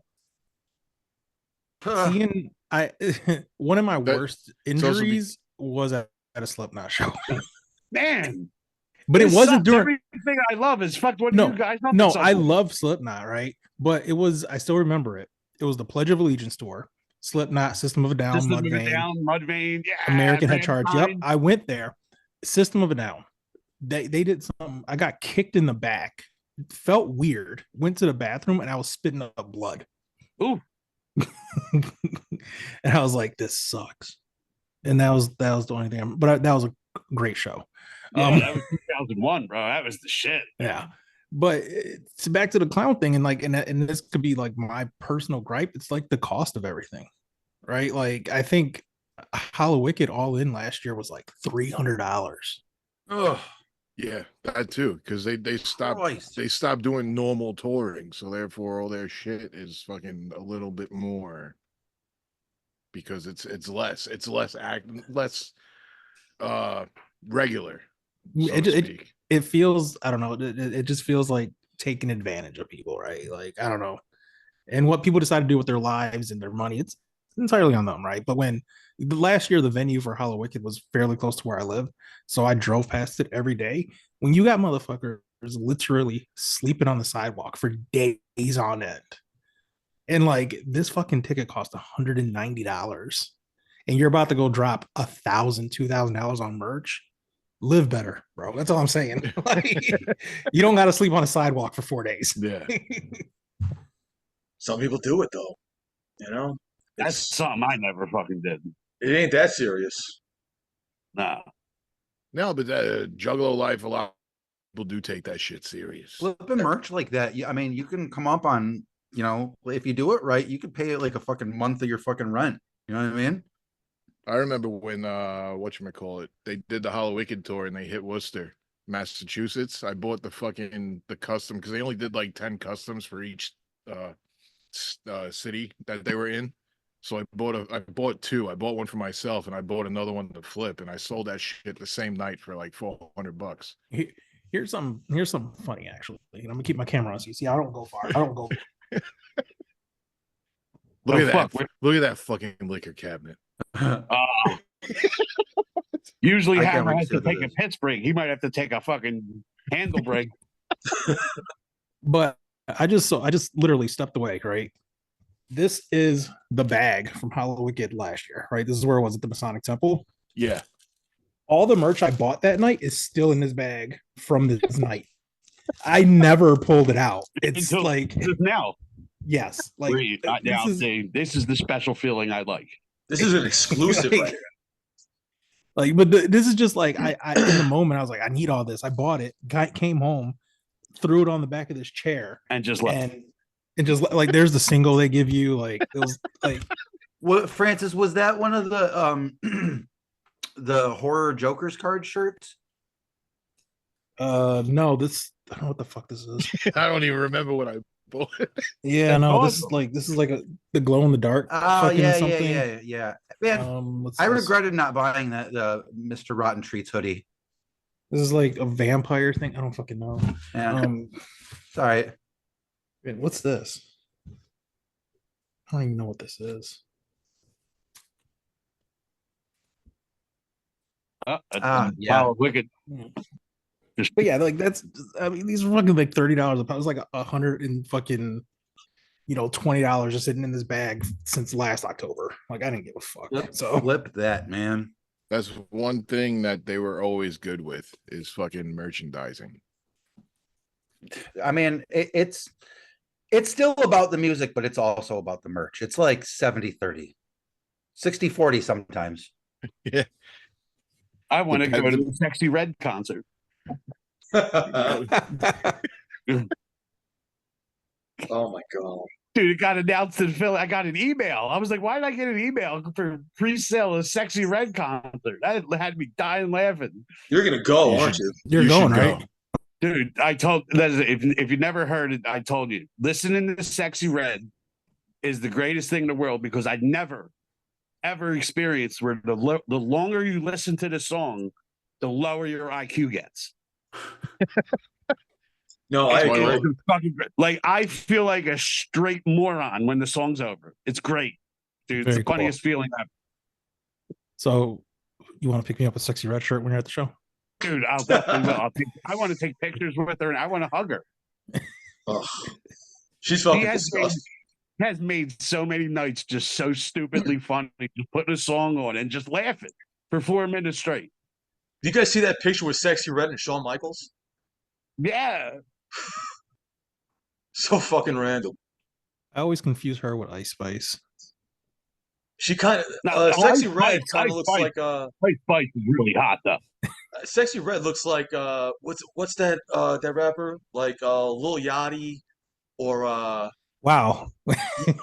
Seeing one of my worst injuries was at a Slipknot show. Man, but it wasn't during everything I love is fucked. What no, you guys no, I love Slipknot, right? But it was, I still remember it. It was the Pledge of Allegiance tour. Slipknot, System of a Down, Mudvayne, yeah, American Head Charge. Yep, I went there. System of a Down. They did something. I got kicked in the back. Felt weird. Went to the bathroom and I was spitting up blood. Ooh. And I was like, this sucks. And that was the only thing. But that was a great show. Yeah, that was 2001, bro. That was the shit. Yeah. But it's back to the clown thing, and like, and this could be like my personal gripe. It's like the cost of everything, right? Like, I think Hollow Wicked all in last year was like $300. Oh, Yeah, that too, because they stopped doing normal touring, so therefore all their shit is fucking a little bit more because it's less regular, so It, to it speak. it feels, I don't know, it just feels like taking advantage of people, right? Like, I don't know. And what people decide to do with their lives and their money, it's entirely on them, right? But when the last year the venue for Hollow Wicked was fairly close to where I live, so I drove past it every day. When you got motherfuckers literally sleeping on the sidewalk for days on end, and like this fucking ticket cost $190, and you're about to go drop $1,000, $2,000 on merch. Live better, bro. That's all I'm saying. Like, you don't got to sleep on a sidewalk for 4 days. Yeah. Some people do it though. That's It's something I never fucking did. it ain't that serious. Nah. No, but Juggalo life, a lot of people do take that shit serious. flipping merch like that. I mean, you can come up on, if you do it right, you could pay it like a fucking month of your fucking rent. You know what I mean? I remember when whatchamacallit, they did the Hollow Wicked tour and they hit Worcester, Massachusetts. I bought the custom because they only did like 10 customs for each city that they were in. So I bought two. I bought one for myself and I bought another one to flip, and I sold that shit the same night for like $400. Here's some funny actually. I'm gonna keep my camera on so you see I don't go far. I don't go. Look at that! Look at that fucking liquor cabinet. Usually I can't Hammer wait to has see to what that take a is. piss break. He might have to take a fucking handle break. But I just literally stepped away, right? This is the bag from Hollow Wicked last year, right? This is where it was at the Masonic Temple. Yeah. All the merch I bought that night is still in this bag from this night. I never pulled it out. It's Until like, now. yes, like This is the special feeling I like. This is an exclusive like, right here. Like, but this is just like I in the moment I was like, I need all this. I bought it. Guy came home, threw it on the back of this chair, And just left. And just like there's the single they give you. Like, it was like, What, Francis, was that one of the the horror Joker's card shirts? no, this, I don't know what the fuck this is. I don't even remember what I bought. Yeah, That's no, awesome. this is like the glow in the dark. Oh fucking yeah, something. yeah. Man, What's I this? regretted not buying that Mr. Rotten Treats hoodie. This is like a vampire thing. I don't fucking know. Yeah, it's all right. Wait, what's this? I don't even know what this is. Yeah. Wow, wicked. But yeah, like that's, I mean, these are fucking like $30 a pound. It's like 100 and fucking, $20 just sitting in this bag since last October. Like, I didn't give a fuck. So Flip that, man. That's one thing that they were always good with is fucking merchandising. I mean, it's still about the music, but it's also about the merch. It's like 70-30, 60-40 sometimes. Yeah. I want to go to the Sexy Red concert. Oh my god. Dude, it got announced in Philly. I got an email. I was like, why did I get an email for pre-sale of Sexy Red concert? That had me dying laughing. You're gonna go, aren't you? you're going, right? Dude, I told if you never heard it, I told you. Listening to Sexy Red is the greatest thing in the world because I never ever experienced where the longer you listen to the song, the lower your IQ gets. No, I agree. It's fucking great. Like, I feel like a straight moron when the song's over. It's great, dude. It's Very the funniest feeling ever. So, you want to pick me up a Sexy Red shirt when you're at the show? Dude, I'll definitely will. I want to take pictures with her and I want to hug her. Ugh. She's fucking She disgusting. has made so many nights just so stupidly funny, just putting a song on and just laughing for 4 minutes straight. Do you guys see that picture with Sexy Red and Shawn Michaels? Yeah. So fucking random. I always confuse her with Ice Spice. She kind Now, of Sexy Ice Red Spice- kind of Ice looks Spice- like Ice Spice is really hot though. Sexy Red looks like what's that that rapper like Lil Yachty or Wow.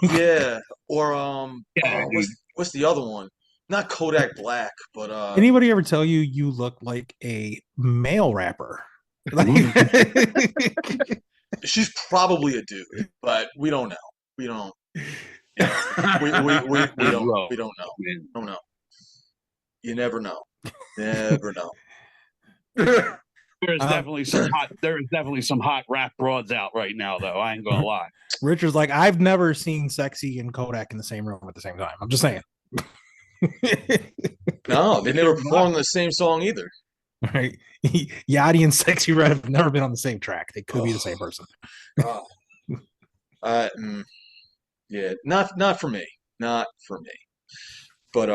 yeah or Yeah, dude. what's the other one? Not Kodak Black, but Anybody ever tell you you look like a male rapper? Like, she's probably a dude, but we don't know. We don't. Yeah, we don't Bro, we don't know. man. Don't know. You never know. Never know. There is definitely some hot rap broads out right now, though. I ain't gonna lie. Richard's like, I've never seen Sexy and Kodak in the same room at the same time. I'm just saying. No, they never performed the same song either. Right? Yachty and Sexy Red have never been on the same track. They could be the same person. Oh. Yeah, not for me. Not for me. But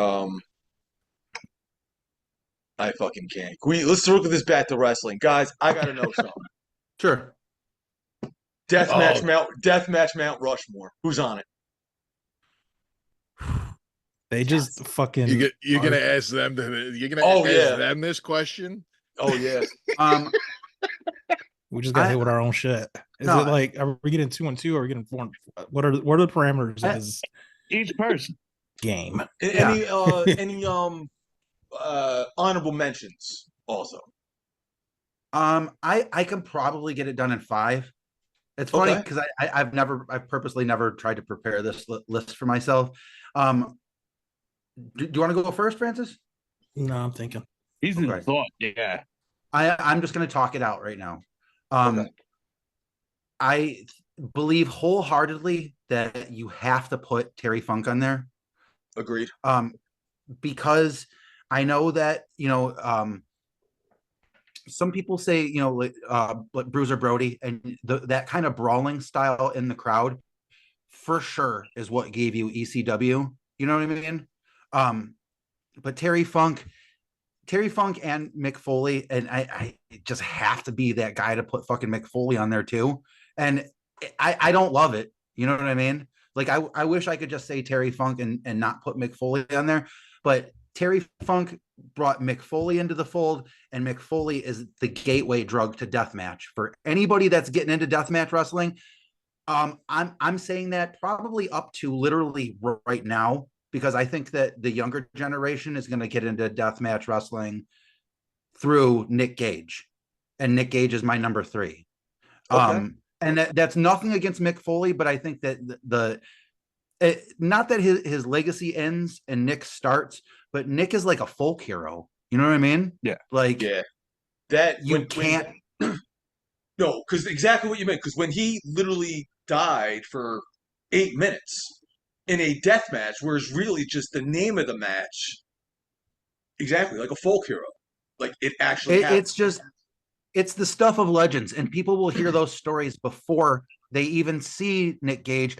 I fucking can't. Let's look at this back to wrestling. Guys, I gotta know something. Sure. Deathmatch Mount Rushmore. Who's on it? They just fucking. You're gonna ask them. You're gonna ask them this question. Oh yeah. We just got hit with our own shit. Is it like, are we getting 2-2 or are we getting 4? What are the parameters of this Each person game? Any honorable mentions also? I can probably get it done in 5. It's funny because I've purposely never tried to prepare this list for myself. Do you want to go first, Francis? No, I'm thinking. he's in thought. Yeah, I'm just going to talk it out right now. I believe wholeheartedly that you have to put Terry Funk on there. Agreed. Because I know that, some people say, like Bruiser Brody and that kind of brawling style in the crowd for sure is what gave you ECW. You know what I mean? But Terry Funk and Mick Foley, and I just have to be that guy to put fucking Mick Foley on there too. And I don't love it. You know what I mean? Like I wish I could just say Terry Funk and not put Mick Foley on there, but Terry Funk brought Mick Foley into the fold, and Mick Foley is the gateway drug to deathmatch for anybody that's getting into deathmatch wrestling. I'm saying that probably up to literally right now, because I think that the younger generation is going to get into deathmatch wrestling through Nick Gage, and Nick Gage is my number 3. And that's nothing against Mick Foley, but I think that not that his legacy ends and Nick starts, but Nick is like a folk hero. You know what I mean? Yeah. Like that you can't. No, because exactly what you meant. Because when he literally died for 8 minutes in a death match, where it's really just the name of the match, exactly like a folk hero, like it actually. It's the stuff of legends, and people will hear those stories before they even see Nick Gage,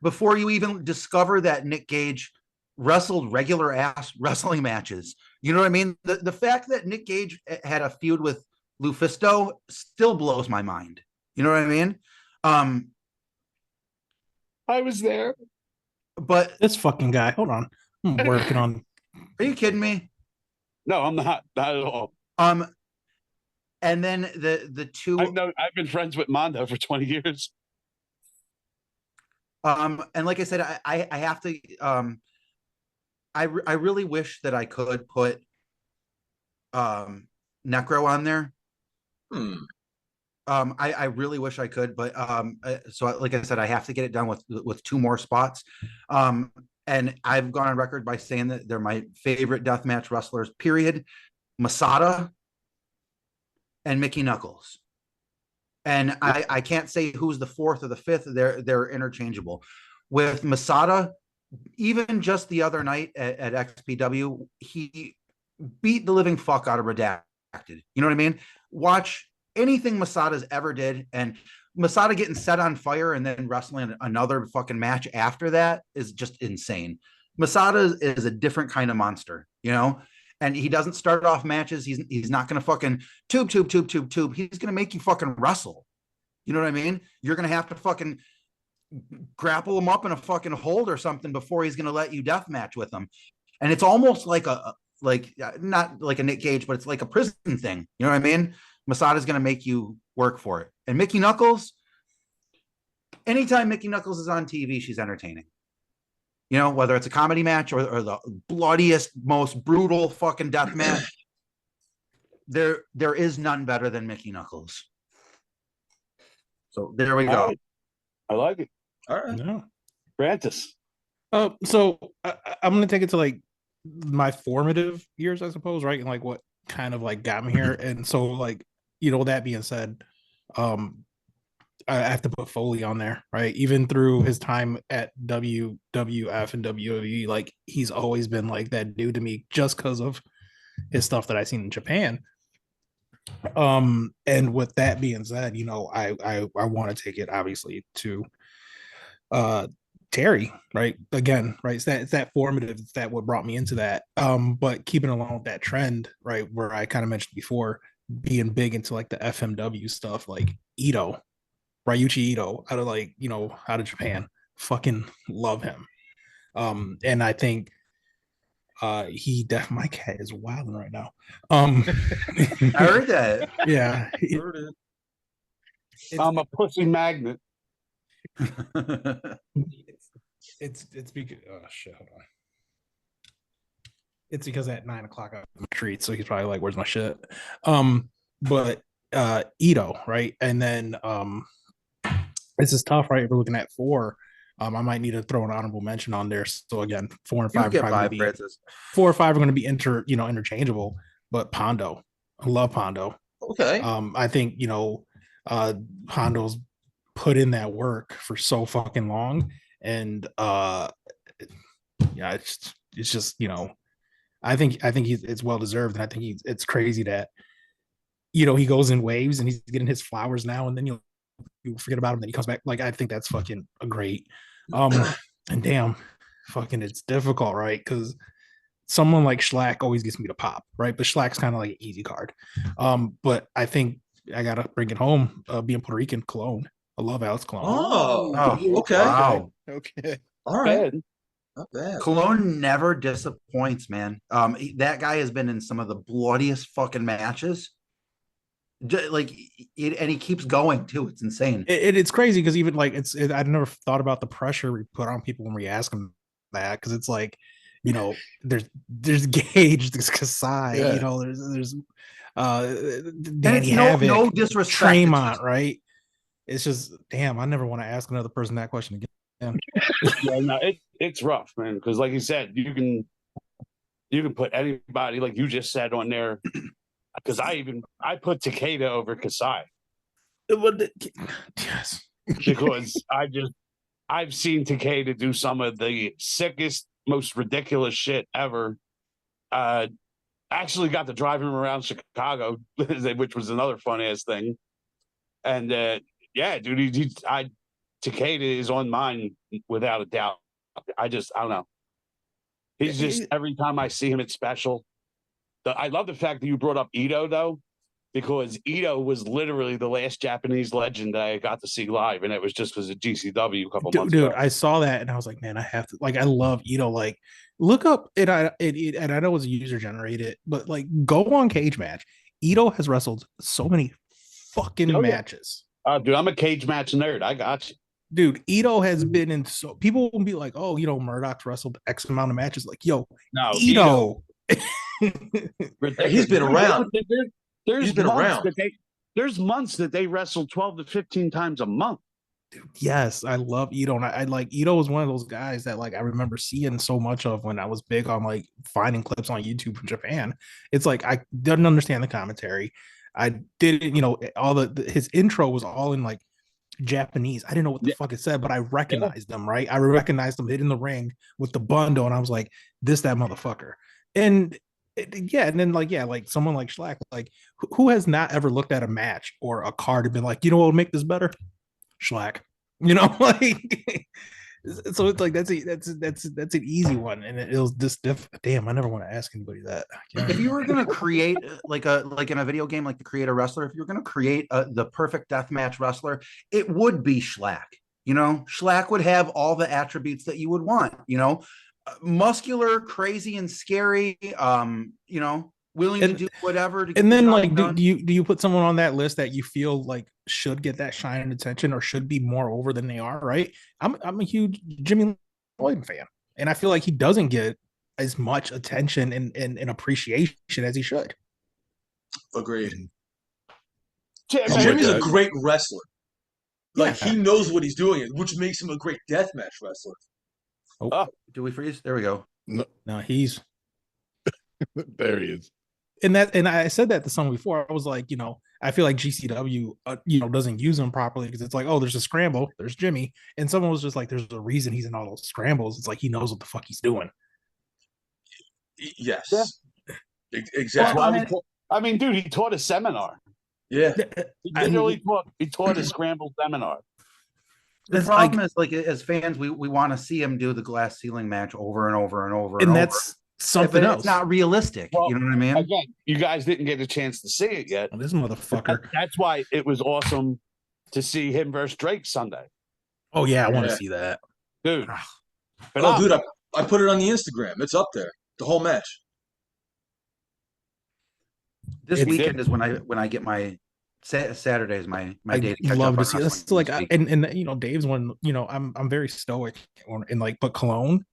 before you even discover that Nick Gage wrestled regular ass wrestling matches. You know what I mean? The fact that Nick Gage had a feud with Lufisto still blows my mind. You know what I mean? I was there. But this fucking guy, hold on. I'm working on. Are you kidding me? No, I'm not at all. And then the two. I've been friends with Mondo for 20 years. And like I said, I have to. I really wish that I could put Necro on there. I really wish I could, but so like I said, I have to get it done with 2 more spots. And I've gone on record by saying that they're my favorite deathmatch wrestlers, period. Masada and Mickey Knuckles. And I can't say who's the 4th or the 5th. They're interchangeable. With Masada, even just the other night at XPW, he beat the living fuck out of Redacted. You know what I mean? Watch anything Masada's ever did, and Masada getting set on fire and then wrestling another fucking match after that is just insane. Masada is a different kind of monster, and he doesn't start off matches. He's not going to fucking tube. He's going to make you fucking wrestle. You know what I mean? You're going to have to fucking grapple him up in a fucking hold or something before he's going to let you death match with him. And it's almost like not like a Nick Gage, but it's like a prison thing. You know what I mean? Masada's going to make you work for it. And Mickey Knuckles, anytime Mickey Knuckles is on TV, she's entertaining. You know, whether it's a comedy match or the bloodiest, most brutal fucking death match, there is none better than Mickey Knuckles. So there we go. Right. I like it. All right. No. Francis. So I'm gonna take it to like my formative years, I suppose, right? And like what kind of like got me here. And so like, that being said, I have to put Foley on there, right? Even through his time at WWF and WWE, like he's always been like that dude to me just because of his stuff that I seen in Japan. And with that being said, I want to take it obviously to Terry, right? Again, right? It's that formative, it's that what brought me into that. But keeping along with that trend, right, where I kind of mentioned before, being big into like the FMW stuff, like Ito, Ryuichi Ito, out of Japan. Fucking love him. And I think my cat is wilding right now. I heard that. Yeah. Heard it. I'm a pussy magnet. It's because shit, hold on. It's because at 9 o'clock I have a treat, so he's probably like, "Where's my shit?" But Ito, right? And then this is tough, right? If we're looking at 4, I might need to throw an honorable mention on there. So again, 4 and 5 get probably 5, be, Francis. 4 or 5 are going to be interchangeable. But Pondo, I love Pondo. Okay. I think Pondo's put in that work for so fucking long, and yeah, it's just I think it's well deserved, and I think it's crazy that he goes in waves and he's getting his flowers now, and then you forget about him, then he comes back. Like I think that's fucking a great. And damn, fucking it's difficult, right? Because someone like Schlack always gets me to pop, right? But Schlack's kind of like an easy card. But I think I gotta bring it home. Being Puerto Rican, Cologne. I love Alex Cologne. Oh, okay. Wow. Okay. All right. Bad. Not bad. Cologne never disappoints, man. That guy has been in some of the bloodiest fucking matches. And he keeps going too. It's insane. It's crazy because even like I never thought about the pressure we put on people when we ask them that, because it's like, there's Gage, there's Kasai, there's Danny Havoc, no disrespect, Tremont, right? It's just damn. I never want to ask another person that question again. Yeah, no, it's rough, man. Because like you said, you can put anybody like you just said on there. Because I put Takeda over Kasai. Yes, Because I've seen Takeda do some of the sickest, most ridiculous shit ever. Actually got to drive him around Chicago, which was another fun ass thing. And yeah, dude, Takeda is on mine without a doubt. I don't know. He's just, every time I see him, it's special. I love the fact that you brought up Ito, though, because Ito was literally the last Japanese legend that I got to see live, and it was just because of GCW a couple months ago. Dude, I saw that and I was like, man, I have to. Like, I love Ito. Like, look up and I know it's user generated, but like, go on Cage Match. Ito has wrestled so many fucking matches. Dude, I'm a cage match nerd. I got you. Dude, Ito has been in so people will be like, oh, Murdoch's wrestled X amount of matches. Like, yo, no, Ito. He's been around. He's been around. There's months that they wrestle 12 to 15 times a month. Dude, yes, I love Ito. And I like Ito was one of those guys that like I remember seeing so much of when I was big on like finding clips on YouTube from Japan. It's like I didn't understand the commentary. I didn't, all his intro was all in like Japanese. I didn't know what the fuck it said, but I recognized them, right? I recognized them hitting the ring with the bundle, and I was like, that motherfucker. And and then like someone like Schlack, like who has not ever looked at a match or a card and been like, what will make this better? Schlack, like so it's like that's an easy one, and it was this damn. I never want to ask anybody that. If you were gonna create like in a video game, like to create a wrestler, if you're gonna create the perfect deathmatch wrestler, it would be Schlack. You know, Schlack would have all the attributes that you would want, you know, muscular, crazy, and scary, you know, willing to do whatever to get and the then job like done. do you put someone on that list that you feel like should get that shine and attention or should be more over than they are, right? I'm a huge Jimmy Lloyd fan, and I feel like he doesn't get as much attention and appreciation as he should. Agreed. I'm with Jimmy's a that. great wrestler. Like, Yeah. he knows what he's doing, which makes him a great deathmatch wrestler. Oh, Do we freeze? There we go. no, he's There he is. and I said that to someone before. I was like, you know, I feel like GCW, you know, doesn't use him properly because it's like, oh, there's a scramble, there's Jimmy, and someone was just like, there's a reason he's in all those scrambles. It's like he knows what the fuck he's doing. Yes. Yeah. Exactly. Well, I mean, dude, he taught a seminar. Yeah. He literally taught a scramble seminar. The problem is, like, as fans, we want to see him do the glass ceiling match over and over and over and over. That's something else. It's not realistic. Well, you know what I mean? Again, you guys didn't get a chance to see it yet. Oh, this motherfucker. That's why it was awesome to see him versus Drake Sunday. Oh yeah, I want to see that, dude. Oh, dude, I put it on the Instagram. It's up there. The whole match. This weekend is when I get my Saturday is my day to catch love up to on see wrestling this. Like, this week. and you know, Dave's one. You know, I'm very stoic, and like, but Cologne,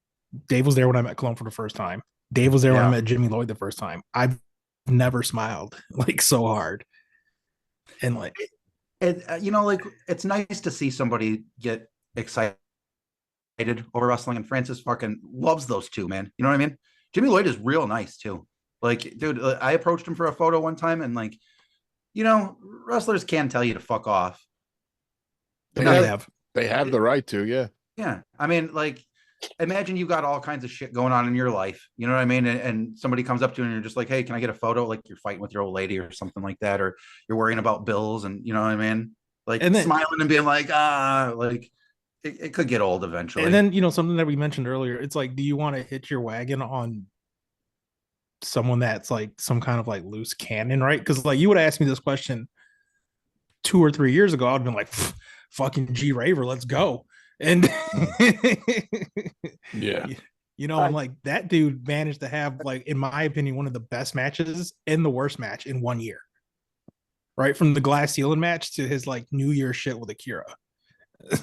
Dave was there when I met Cologne for the first time. Dave was there when I met Jimmy Lloyd the first time. I've never smiled like so hard, and like, you know, like, it's nice to see somebody get excited over wrestling, and Francis fucking loves those two, man. You know what I mean? Jimmy Lloyd is real nice too. Like, dude, I approached him for a photo one time, and like, you know, wrestlers can tell you to fuck off. They have the right to, yeah. Yeah. I mean, like, imagine you got all kinds of shit going on in your life. You know what I mean? And somebody comes up to you and you're just like, hey, can I get a photo? Like, you're fighting with your old lady or something like that, or you're worrying about bills, and you know what I mean? Like, and then, smiling and being like, like, it could get old eventually. And then, you know, something that we mentioned earlier, it's like, do you want to hitch your wagon on someone that's like some kind of like loose cannon, right? Because like, you would ask me this question 2 or 3 years ago, I'd been like, fucking G Raver, let's go. And yeah, you know, I'm like, that dude managed to have, like, in my opinion, one of the best matches and the worst match in 1 year, right? From the glass ceiling match to his like New Year shit with Akira.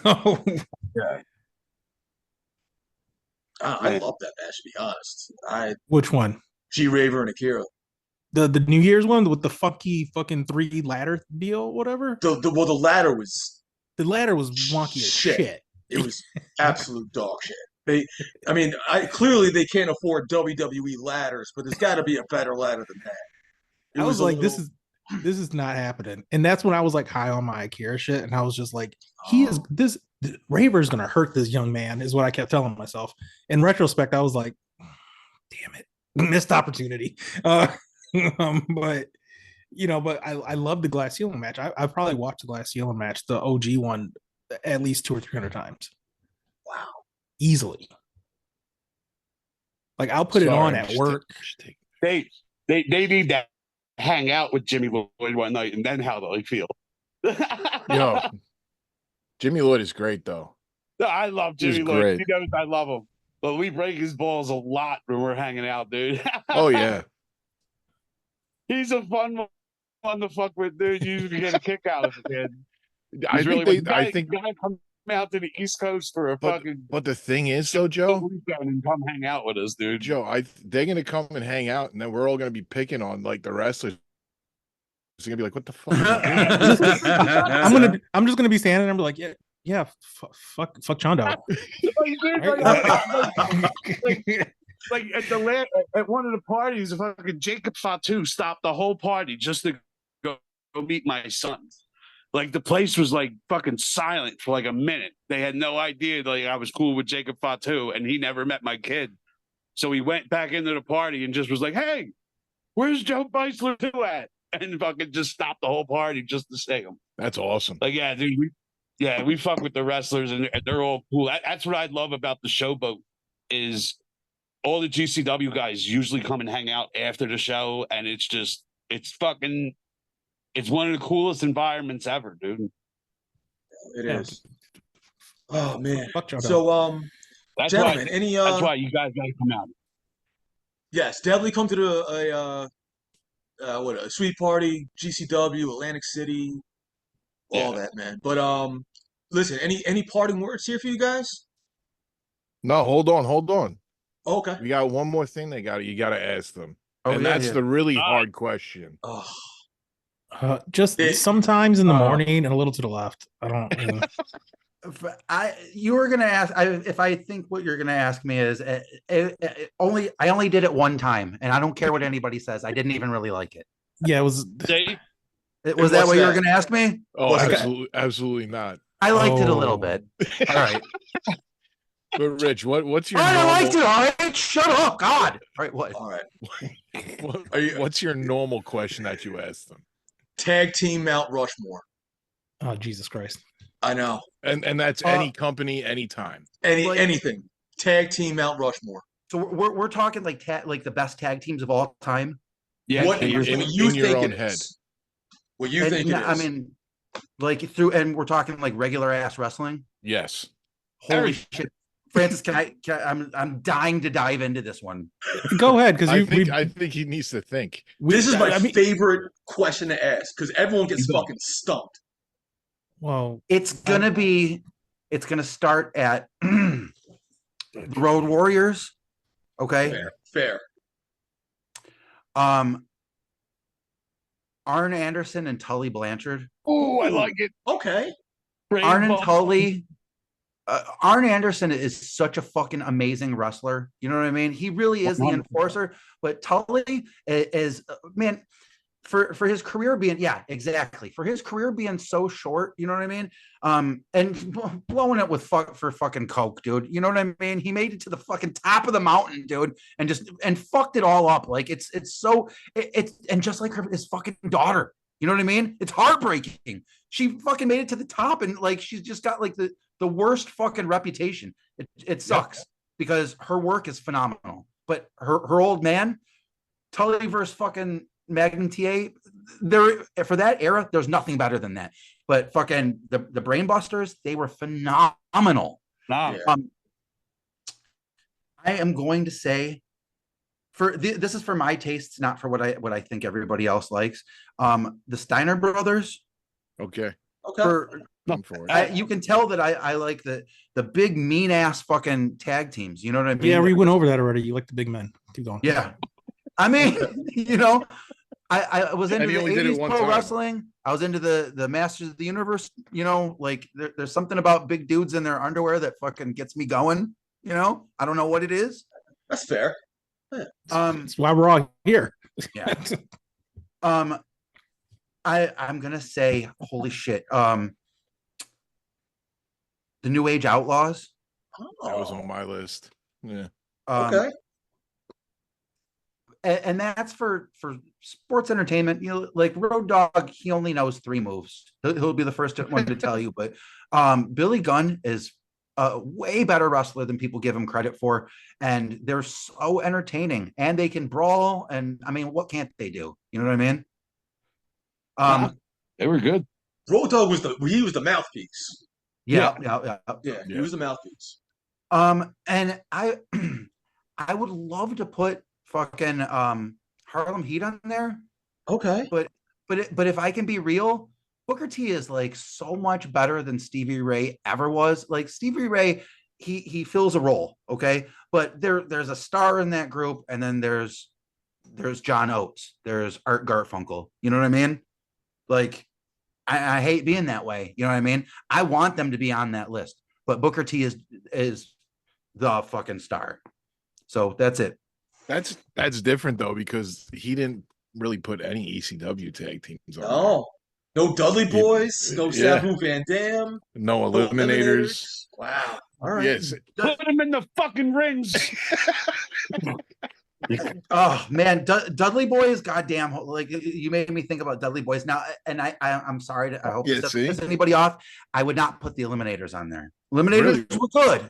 So, yeah. I love that match, to be honest. Which one? G Raver and Akira. The New Year's one with the funky fucking 3 ladder deal, whatever. The ladder was wonky as shit. It was absolute dog shit. Clearly they can't afford WWE ladders, but there's got to be a better ladder than that. I was like, this is not happening, and that's when I was like high on my Akira shit, and I was just like, Raver's gonna hurt this young man, is what I kept telling myself. In retrospect, I was like, damn it, missed opportunity. But you know, I love the glass ceiling match. I've probably watched the glass ceiling match, the OG one, at least 200 or 300 times. Wow, easily. Like, I'll put it on at work. They need to hang out with Jimmy Lloyd one night, and then how do they feel? Yo, Jimmy Lloyd is great though. No, I love Jimmy Lloyd. He knows I love him, but we break his balls a lot when we're hanging out, dude. Oh yeah, he's a fun one to fuck with, dude. You usually get a kick out of it, man. I think gotta come out to the East Coast for a fucking. But the thing is, though, Joe, and come hang out with us, dude. Joe, they're gonna come and hang out, and then we're all gonna be picking on like the wrestlers. It's gonna be like, what the fuck? I'm just gonna be standing there and be like, yeah, fuck Chondo. Like at one of the parties, fucking Jacob Fatu stopped the whole party just to go meet my son. Like, the place was like fucking silent for like a minute. They had no idea like I was cool with Jacob Fatu, and he never met my kid. So he went back into the party and just was like, "Hey, where's Joe Beisler at?" And fucking just stopped the whole party just to say him. That's awesome. Like, yeah, dude, we fuck with the wrestlers, and they're all cool. That's what I love about the Showboat is all the GCW guys usually come and hang out after the show, and it's one of the coolest environments ever, dude. It is. Oh man. Fuck Joe. So That's why. gentlemen, any That's why you guys got to come out. yes, definitely come to the what a sweet party, GCW, Atlantic City, all Yeah. that, man. But listen, any parting words here for you guys? No, hold on. Okay. We got one more thing you got to ask them. Oh, And yeah, that's yeah. the really All hard question. Oh, Just It- sometimes in the uh, morning and a little to the left. I don't. You were gonna ask. If I think what you're gonna ask me is I only did it one time, and I don't care what anybody says. I didn't even really like it. Yeah, it was. See? Was that what's what you were that? gonna ask me? Oh, What's that? absolutely not. I liked it a little Oh. bit. All right. But Rich, what's your All right, I normal liked it. All right, shut up, God. All right, what? all right. what's your normal question that you ask them? Tag team Mount Rushmore. Oh, Jesus Christ. I know. And that's any company, anytime. Anything. Tag team Mount Rushmore. So we're talking like the best tag teams of all time. Yeah. What in your- you in your think own it head. is. What you And, think it is. I mean, like and we're talking like regular ass wrestling. Yes. Holy shit, Francis! I'm dying to dive into this one. Go ahead, because I think he needs to think. This is my favorite question to ask because everyone gets fucking stumped. Well, It's gonna start at the Road Warriors. Okay. Fair. Arn Anderson and Tully Blanchard. Oh, I like it. Okay. Arn and Tully. Arn Anderson is such a fucking amazing wrestler. You know what I mean? He really is the enforcer. But Tully is man, for his career being for his career being so short, you know what I mean? And blowing it with for fucking coke, dude. You know what I mean? He made it to the fucking top of the mountain, dude, and fucked it all up. Like it's and just like his fucking daughter. You know what I mean? It's heartbreaking. She fucking made it to the top, and like she's just got like the worst fucking reputation. It sucks because her work is phenomenal, but her old man, Tully versus fucking Magnum TA, there for that era, there's nothing better than that. But fucking the Brainbusters, they were phenomenal. Nah. I am going to say this is for my tastes, not for what I think everybody else likes. The Steiner brothers. Okay. Okay. You can tell that I like the big mean ass fucking tag teams. You know what I mean? Yeah, we went over that already. You like the big men. Keep going. Yeah. I mean, you know, I was into the 80s pro wrestling. I was into the Masters of the Universe. You know, like there's something about big dudes in their underwear that fucking gets me going. You know, I don't know what it is. That's fair. Yeah. That's why we're all here. Yeah. I'm gonna say, holy shit. The New Age Outlaws. That was on my list. Yeah. Okay. And that's for sports entertainment. You know, like Road Dogg, he only knows 3 moves. He'll be the first one to tell you. But Billy Gunn is a way better wrestler than people give him credit for, and they're so entertaining. And they can brawl. And I mean, what can't they do? You know what I mean? They were good. Road Dogg was the mouthpiece. Yeah. He was the mouthpiece. And I I would love to put fucking Harlem Heat on there. Okay. But if I can be real, Booker T is like so much better than Stevie Ray ever was. Like Stevie Ray, he fills a role, okay? But there's a star in that group, and then there's John Oates, there's Art Garfunkel. You know what I mean? Like I hate being that way. You know what I mean? I want them to be on that list, but Booker T is the fucking star. So that's it. That's different though, because he didn't really put any ECW tag teams on. No Dudley Boys, no Sabu Van Dam, no Eliminators. Wow. All right. Yes. Put them in the fucking rings. Oh man, Dudley Boys, goddamn! Like you made me think about Dudley Boys now, and I'm sorry. I hope this doesn't piss anybody off. I would not put the Eliminators on there. Eliminators were good.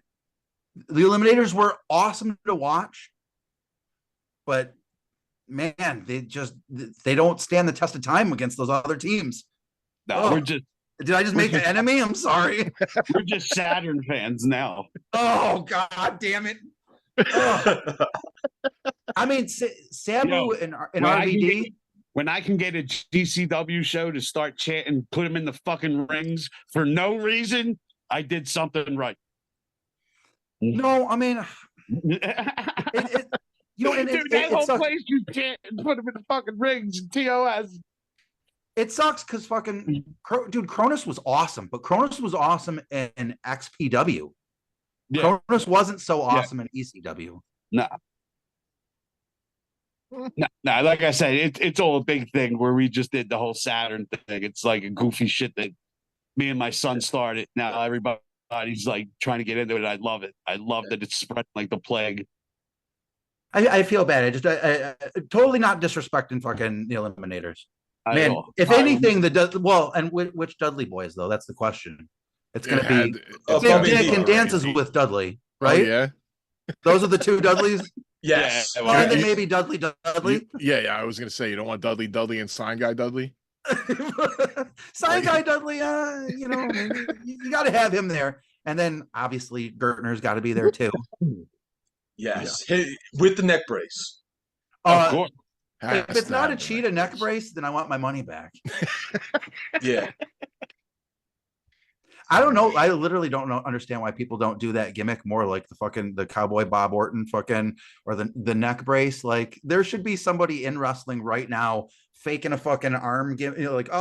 The Eliminators were awesome to watch, but man, they don't stand the test of time against those other teams. No, Did I just make an enemy? I'm sorry. We're just Saturn fans now. Oh God damn it! Ugh. I mean, Sabu Yo, and when I can RVD. When I can get a GCW show to start chanting, put them in the fucking rings for no reason, I did something right. No, I mean, Dude, that whole sucks. place you chant and put them in the fucking rings and TOS. It sucks because fucking dude, Cronus was awesome, but Cronus was awesome in XPW. Yeah. Cronus wasn't so awesome in ECW. No. No, like I said, it's all a big thing where we just did the whole Saturn thing. It's like a goofy shit that me and my son started. Now everybody's like trying to get into it. I love it. I love that it's spread like the plague. I feel bad. I totally not disrespecting fucking the Eliminators. Man, if anything, and which Dudley boys though? That's the question. It's going to be Big Dick and Dances with Dudley, right? Oh, yeah. Those are the two Dudleys. Yes. Yeah, And then maybe Dudley. Yeah. I was gonna say you don't want Dudley and Sign Guy Dudley. Sign Guy Dudley. You got to have him there, and then obviously Gertner's got to be there too. Yes, with the neck brace. Of course. If it's not a cheetah neck brace, then I want my money back. Yeah. I don't know. I literally don't understand why people don't do that gimmick more, like the Cowboy Bob Orton or the neck brace. Like there should be somebody in wrestling right now faking a fucking arm gimmick, like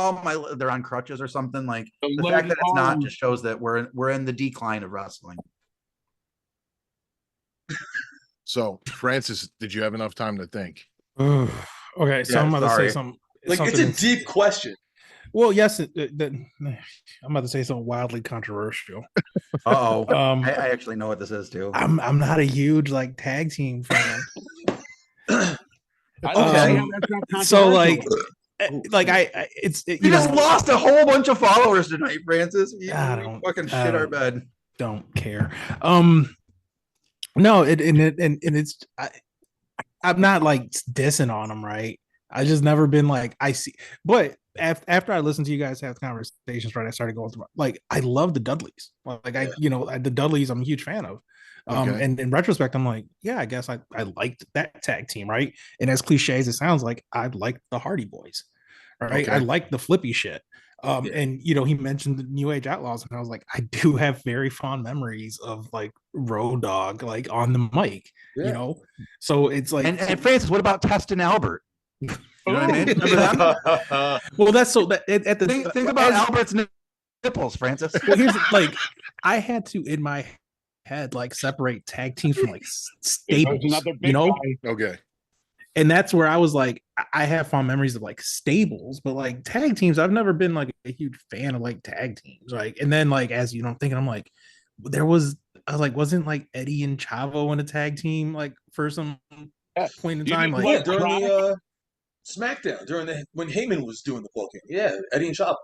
they're on crutches or something. Like the fact that it's not just shows that we're in the decline of wrestling. So, Francis, did you have enough time to think? Okay, so I'm about to say something. Like it's a deep question. Well, yes, I'm about to say something wildly controversial. I actually know what this is too. I'm not a huge like tag team fan. So like you just lost a whole bunch of followers tonight, Francis. I don't fucking shit our bed. Don't care. No, I'm not like dissing on them, right? I just never been like but after I listened to you guys have conversations, right, I started going through like I love the Dudleys. Like the Dudleys, I'm a huge fan of. And in retrospect, I'm like, yeah, I guess I liked that tag team, right? And as cliche as it sounds like, I liked the Hardy Boys, right? I liked the flippy shit. And he mentioned the New Age Outlaws, and I was like, I do have very fond memories of like Road Dogg, like on the mic, So it's like, and Francis, what about Test and Albert? You know what I mean? Remember that? Well, that's so that at the think about Albert's nipples, Francis. Well, here's like I had to in my head like separate tag teams from like stables, Okay. And that's where I was like, I have fond memories of like stables, but like tag teams, I've never been like a huge fan of like tag teams. Like, and then like as I'm thinking, I'm like, wasn't like Eddie and Chavo in a tag team like for some point in time? Like during the SmackDown, when Heyman was doing the booking. Yeah, Eddie and Chavo.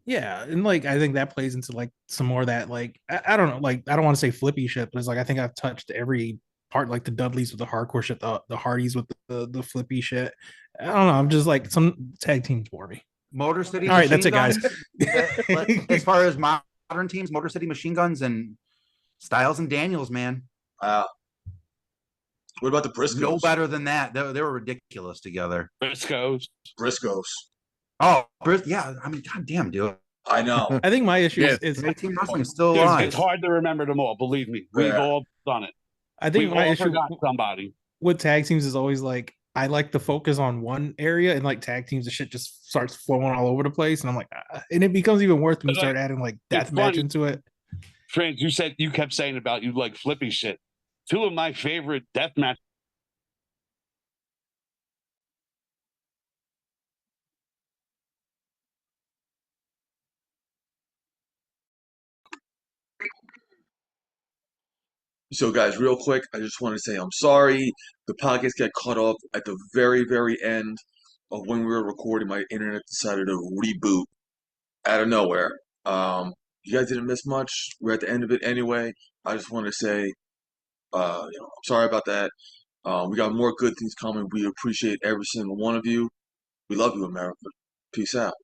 Yeah, and like I think that plays into like some more of that like I don't know, like I don't want to say flippy shit, but it's like I think I've touched every part, like the Dudleys with the hardcore shit, the Hardys with the flippy shit. I don't know. I'm just like some tag teams bore me. Motor City. All right, that's it, guys. As far as modern teams, Motor City Machine Guns and Styles and Daniels, man. Wow. What about the Briscoes? No better than that. They were ridiculous together. Briscoes. Oh, yeah. I mean, goddamn, dude. I know. I think my issue is team wrestling is still alive. It's hard to remember them all. Believe me, we've all done it. I think my issue somebody with tag teams is always like I like to focus on one area, and like tag teams, the shit just starts flowing all over the place, and I'm like, and it becomes even worse when you start adding like deathmatch into it. Friends, you kept saying about you like flippy shit. Two of my favorite deathmatch. So, guys, real quick, I just want to say I'm sorry. The podcast got cut off at the very, very end of when we were recording. My internet decided to reboot out of nowhere. You guys didn't miss much. We're at the end of it anyway. I just want to say, I'm sorry about that. We got more good things coming. We appreciate every single one of you. We love you, America. Peace out.